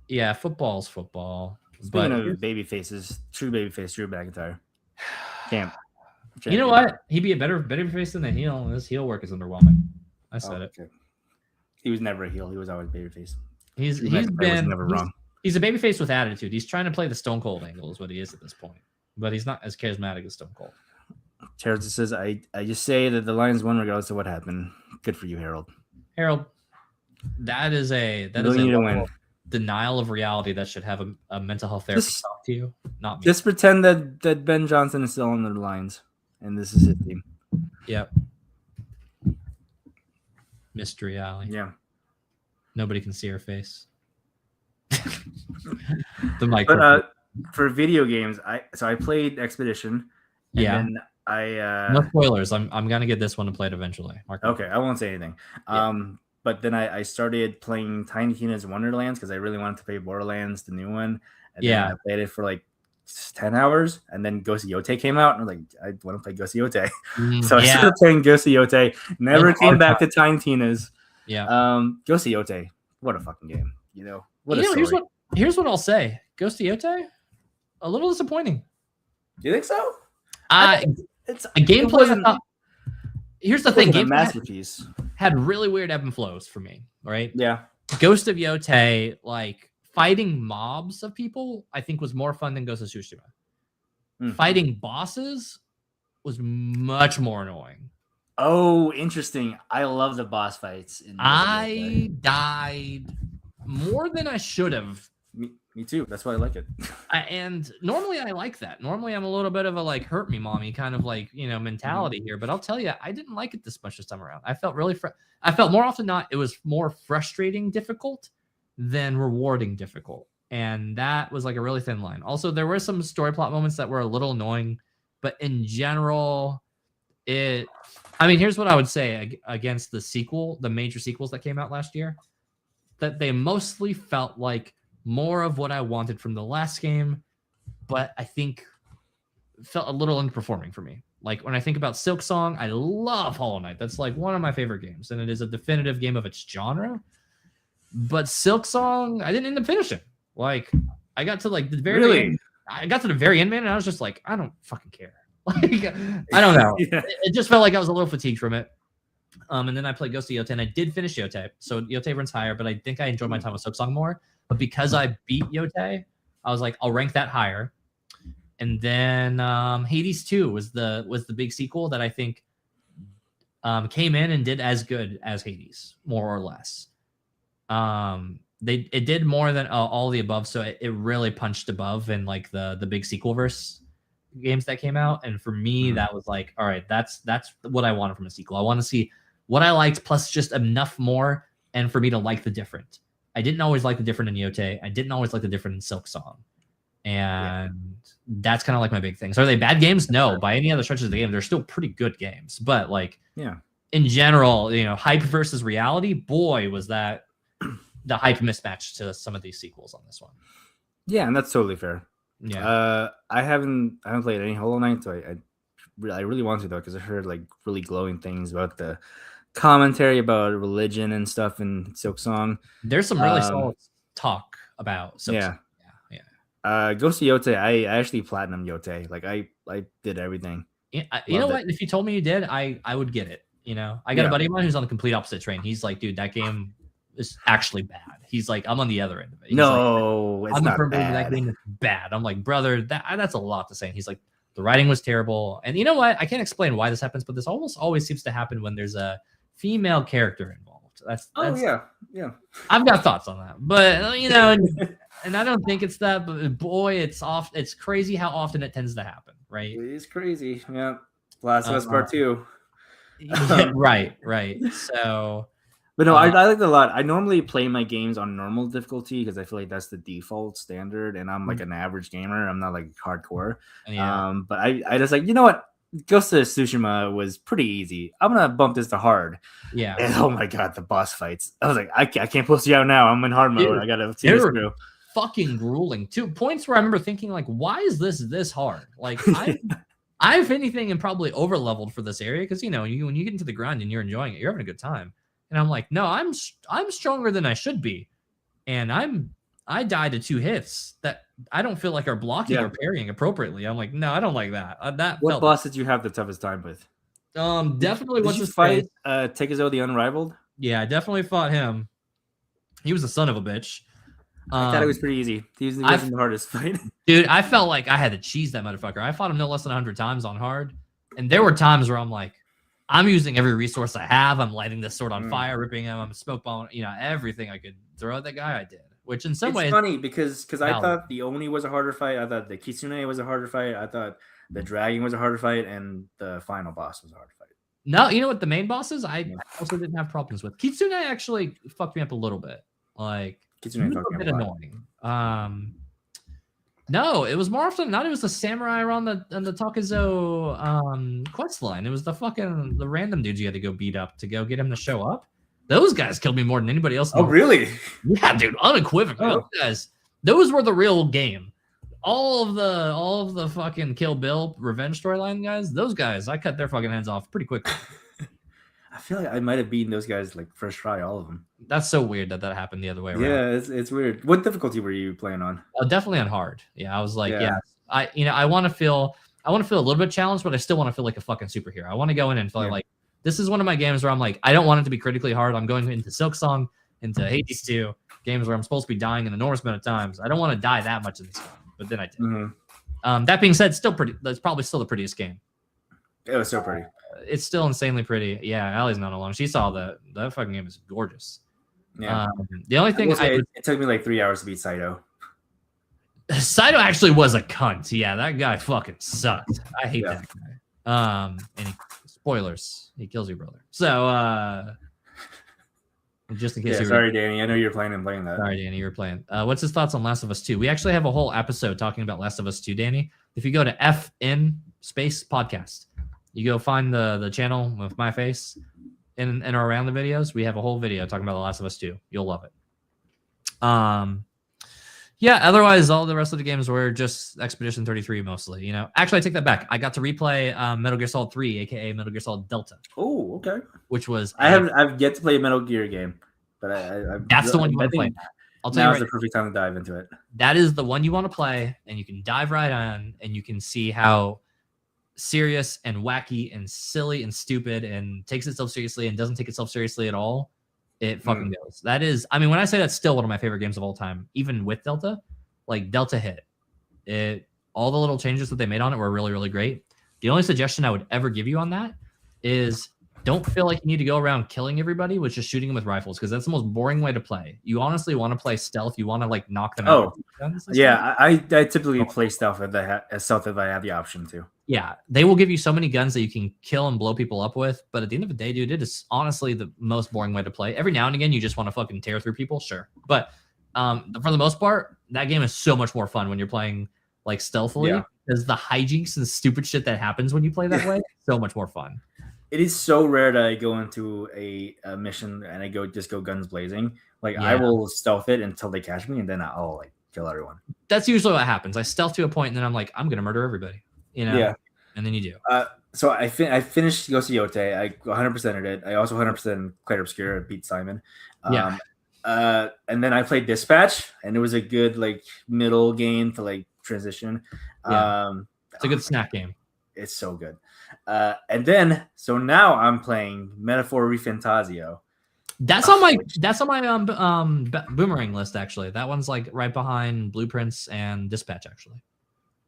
Yeah, football's football. Speaking of baby faces, true baby face, Drew McIntyre. Camp. You know what? He'd be a better face than a heel, and his heel work is underwhelming. I said it. He was never a heel. He was always baby face. He's never wrong. He's a babyface with attitude. He's trying to play the Stone Cold angle is what he is at this point. But he's not as charismatic as Stone Cold. Harold says, I just say that the Lions won regardless of what happened. Good for you, Harold. Harold, that is a denial of reality that should have a mental health therapist talk to you. Not me. Just pretend that Ben Johnson is still on the Lions and this is his team. Yep. Mystery Alley. Yeah. Nobody can see her face. The mic. But for video games, I played Expedition. And then no spoilers. I'm gonna get this one to play it eventually. Okay, I won't say anything. But then I started playing Tiny Tina's Wonderlands because I really wanted to play Borderlands, the new one. And then I played it for like 10 hours, and then Ghost of Yote came out, and I was like, I want to play Ghost of Yote. Mm, So I yeah. started playing Ghost of Yote. Never That's came hard back to Tiny Tina's. Yeah. Ghost of Yote, what a fucking game. What You a know, story. here's what I'll say. Ghost of Yote, a little disappointing. Do you think so? It's a gameplay. wasn't- Here's the thing: Wasn't a gameplay masterpiece. had really weird ebb and flows for me. Right? Yeah. Ghost of Yote, like fighting mobs of people, I think was more fun than Ghost of Tsushima. Fighting bosses was much more annoying. Oh, interesting. I love the boss fights. I died more than I should have. Me too. That's why I like it. And normally I like that. Normally I'm a little bit of a like hurt me mommy kind of like, mentality here, but I'll tell you, I didn't like it this much this time around. I felt I felt more often not, it was more frustrating difficult than rewarding difficult. And that was like a really thin line. Also, there were some story plot moments that were a little annoying, but in general, here's what I would say against the major sequels that came out last year, that they mostly felt like more of what I wanted from the last game, but I think felt a little underperforming for me. Like when I think about Silksong, I love Hollow Knight. That's like one of my favorite games, and it is a definitive game of its genre. But Silksong, I didn't end up finishing. Like I got to like the very end. I got to the very end, man, and I was just like, I don't fucking care. Like I don't know. Yeah. It just felt like I was a little fatigued from it. And then I played Ghost of Yote, and I did finish Yote. So Yote runs higher, but I think I enjoyed my time with Silksong more. But because I beat Yote, I was like, I'll rank that higher. And then Hades 2 was the big sequel that I think came in and did as good as Hades, more or less. It did more than all the above, so it really punched above in like the big sequel verse games that came out. And for me, that was like, all right, that's what I wanted from a sequel. I want to see what I liked plus just enough more, and for me to like the different. I didn't always like the different in Yote. I didn't always like the different in Silksong. And that's kind of like my big thing. So are they bad games? No, by any other stretches of the game, they're still pretty good games. But like, in general, hype versus reality, boy, was that the hype mismatch to some of these sequels on this one. Yeah, and that's totally fair. Yeah. I haven't played any Hollow Knight, so I really want to though, because I heard like really glowing things about the commentary about religion and stuff in Silksong. There's some really solid talk about Silksong. Yeah. Ghost of Yote, I actually platinum Yote. Like I did everything. You know what? If you told me you did, I would get it. I got a buddy of mine who's on the complete opposite train. He's like, dude, that game is actually bad. He's like, I'm on the other end of it. He's no, like, it's not bad. That game is bad. I'm like, brother, that's a lot to say. And he's like, the writing was terrible. And you know what? I can't explain why this happens, but this almost always seems to happen when there's a female character involved. That's yeah. I've got thoughts on that, but and I don't think it's that. But boy, it's crazy how often it tends to happen, right? It is crazy. Yeah. Last of Us Part 2. Right. So, but no, I like it a lot. I normally play my games on normal difficulty because I feel like that's the default standard, and I'm like an average gamer. I'm not like hardcore. Yeah. But I just like, you know what? Ghost of Tsushima was pretty easy. I'm gonna bump this to hard. Yeah. And oh my god, the boss fights! I was like, I can't post you out now. I'm in hard mode. Dude, I gotta see this through. Fucking grueling. 2 points where I remember thinking like, why is this hard? Like I if anything, am probably over leveled for this area because when you get into the grind and you're enjoying it, you're having a good time. And I'm like, no, I'm stronger than I should be, and I died to 2 hits that I don't feel like are blocking or parrying appropriately. I'm like, no, I don't like that. What boss did you have the toughest time with? Definitely. Did you fight Tekizo the Unrivaled? Yeah, I definitely fought him. He was a son of a bitch. I thought it was pretty easy. He wasn't the hardest fight. Dude, I felt like I had to cheese that motherfucker. I fought him no less than 100 times on hard. And there were times where I'm like, I'm using every resource I have. I'm lighting this sword on fire, ripping him. I'm smoke bombing, everything I could throw at that guy, I did. Which in some ways... It's funny because I thought the Oni was a harder fight. I thought the Kitsune was a harder fight. I thought the Dragon was a harder fight. And the final boss was a harder fight. No, you know what the main boss is? I also didn't have problems with. Kitsune actually fucked me up a little bit. Like, Kitsune a bit annoying. No, it was more often than not. It was the samurai on the Takizo quest line. It was the random dudes you had to go beat up to go get him to show up. Those guys killed me more than anybody else. Oh, really? Yeah, dude, unequivocally. Those were the real game. all of the fucking Kill Bill revenge storyline guys, those guys, I cut their fucking heads off pretty quickly. I feel like I might have beaten those guys like first try, all of them. That's so weird that happened the other way around. Yeah, it's weird. What difficulty were you playing on? Definitely on hard. Yeah, I was like, I want to feel a little bit challenged, but I still want to feel like a fucking superhero. I want to go in and feel like this is one of my games where I'm like, I don't want it to be critically hard. I'm going into Silksong, into Hades 2, games where I'm supposed to be dying an enormous amount of times. I don't want to die that much in this game, but then I did. Mm-hmm. That being said, that's probably still the prettiest game. It was so pretty. It's still insanely pretty. Yeah, Allie's not alone. She saw that fucking game is gorgeous. Yeah. The only thing it took me like 3 hours to beat Saito. Saito actually was a cunt. Yeah, that guy fucking sucked. I hate that guy. And spoilers, he kills your brother. So, just in case you were... Sorry, Danny. I know you're playing that. Sorry, Danny, you were playing. What's his thoughts on Last of Us 2? We actually have a whole episode talking about Last of Us 2, Danny. If you go to FN space podcast, you go find the channel with my face in or around the videos. We have a whole video talking about The Last of Us 2. You'll love it. Yeah, otherwise, all the rest of the games were just Expedition 33 mostly. You know, actually, I take that back. I got to replay Metal Gear Solid 3, aka Metal Gear Solid Delta. Oh, okay. Which was I've yet to play a Metal Gear game, but that's the one you want to play. I'll tell you now's the perfect time to dive into it. That is the one you want to play, and you can dive right on, and you can see how serious and wacky and silly and stupid and takes itself seriously and doesn't take itself seriously at all. It fucking goes. That is, I mean, when I say that's still one of my favorite games of all time, even with Delta, like Delta hit it. All the little changes that they made on it were really, really great. The only suggestion I would ever give you on that is don't feel like you need to go around killing everybody with just shooting them with rifles, because that's the most boring way to play. You honestly want to play stealth. You want to like knock them out. Yeah, I typically play stealth if I have the option to. Yeah, they will give you so many guns that you can kill and blow people up with. But at the end of the day, dude, it is honestly the most boring way to play. Every now and again, you just want to fucking tear through people, sure. But for the most part, that game is so much more fun when you're playing like stealthily. Because the hijinks and stupid shit that happens when you play that way, so much more fun. It is so rare that I go into a mission and I just go guns blazing. Like I will stealth it until they catch me, and then I'll like kill everyone. That's usually what happens. I stealth to a point, and then I'm like, I'm gonna murder everybody. You know? Yeah. And then you do. So I finished Ghost of Yote. I 100%ed it. I also 100% Quite Obscure. I beat Simon. And then I played Dispatch, and it was a good like middle game to like transition. It's a good snack game. It's so good. And then so now I'm playing Metaphor Refantasio. That's on my boomerang list actually. That one's like right behind Blueprints and Dispatch actually.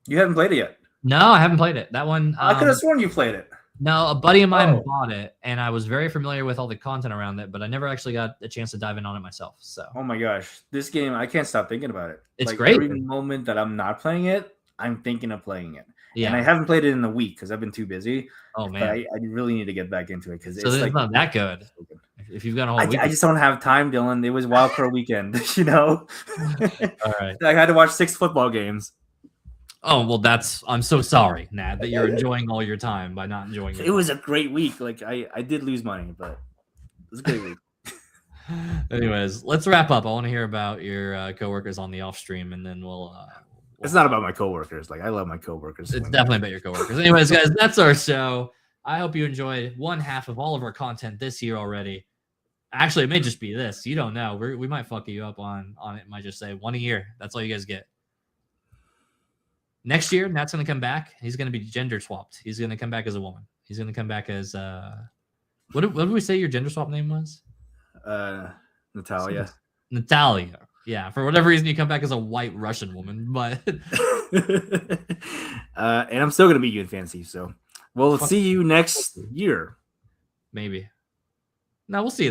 You haven't played it yet? No, I haven't played it. That one I could have sworn you played it. No, a buddy of mine bought it, and I was very familiar with all the content around it, but I never actually got a chance to dive in on it myself. So oh my gosh, this game, I can't stop thinking about it. It's like, great. Every moment that I'm not playing it, I'm thinking of playing it. Yeah. And I haven't played it in a week because I've been too busy. Oh man, but I really need to get back into it because it's like not that good. If you've got a whole week, I just don't have time, Dylan. It was Wild Pro weekend, you know. All right, I had to watch 6 football games. Oh well, I'm so sorry, Nat, that you're enjoying all your time by not enjoying it. It was a great week. Like I did lose money, but it was a great week. Anyways, let's wrap up. I want to hear about your coworkers on the off stream, and then we'll it's not about my coworkers. Like I love my coworkers. It's definitely about your coworkers. Anyways, guys, that's our show. I hope you enjoyed one half of all of our content this year already. Actually, it may just be this. You don't know. We might fuck you up on it. Might just say one a year. That's all you guys get. Next year, Nat's going to come back. He's going to be gender swapped. He's going to come back as a woman. He's going to come back as what did we say your gender swap name was? Natalia. Natalia. Yeah. For whatever reason, you come back as a white Russian woman, but and I'm still going to beat you in fantasy. So we'll see you next year. Maybe. No, we'll see you then.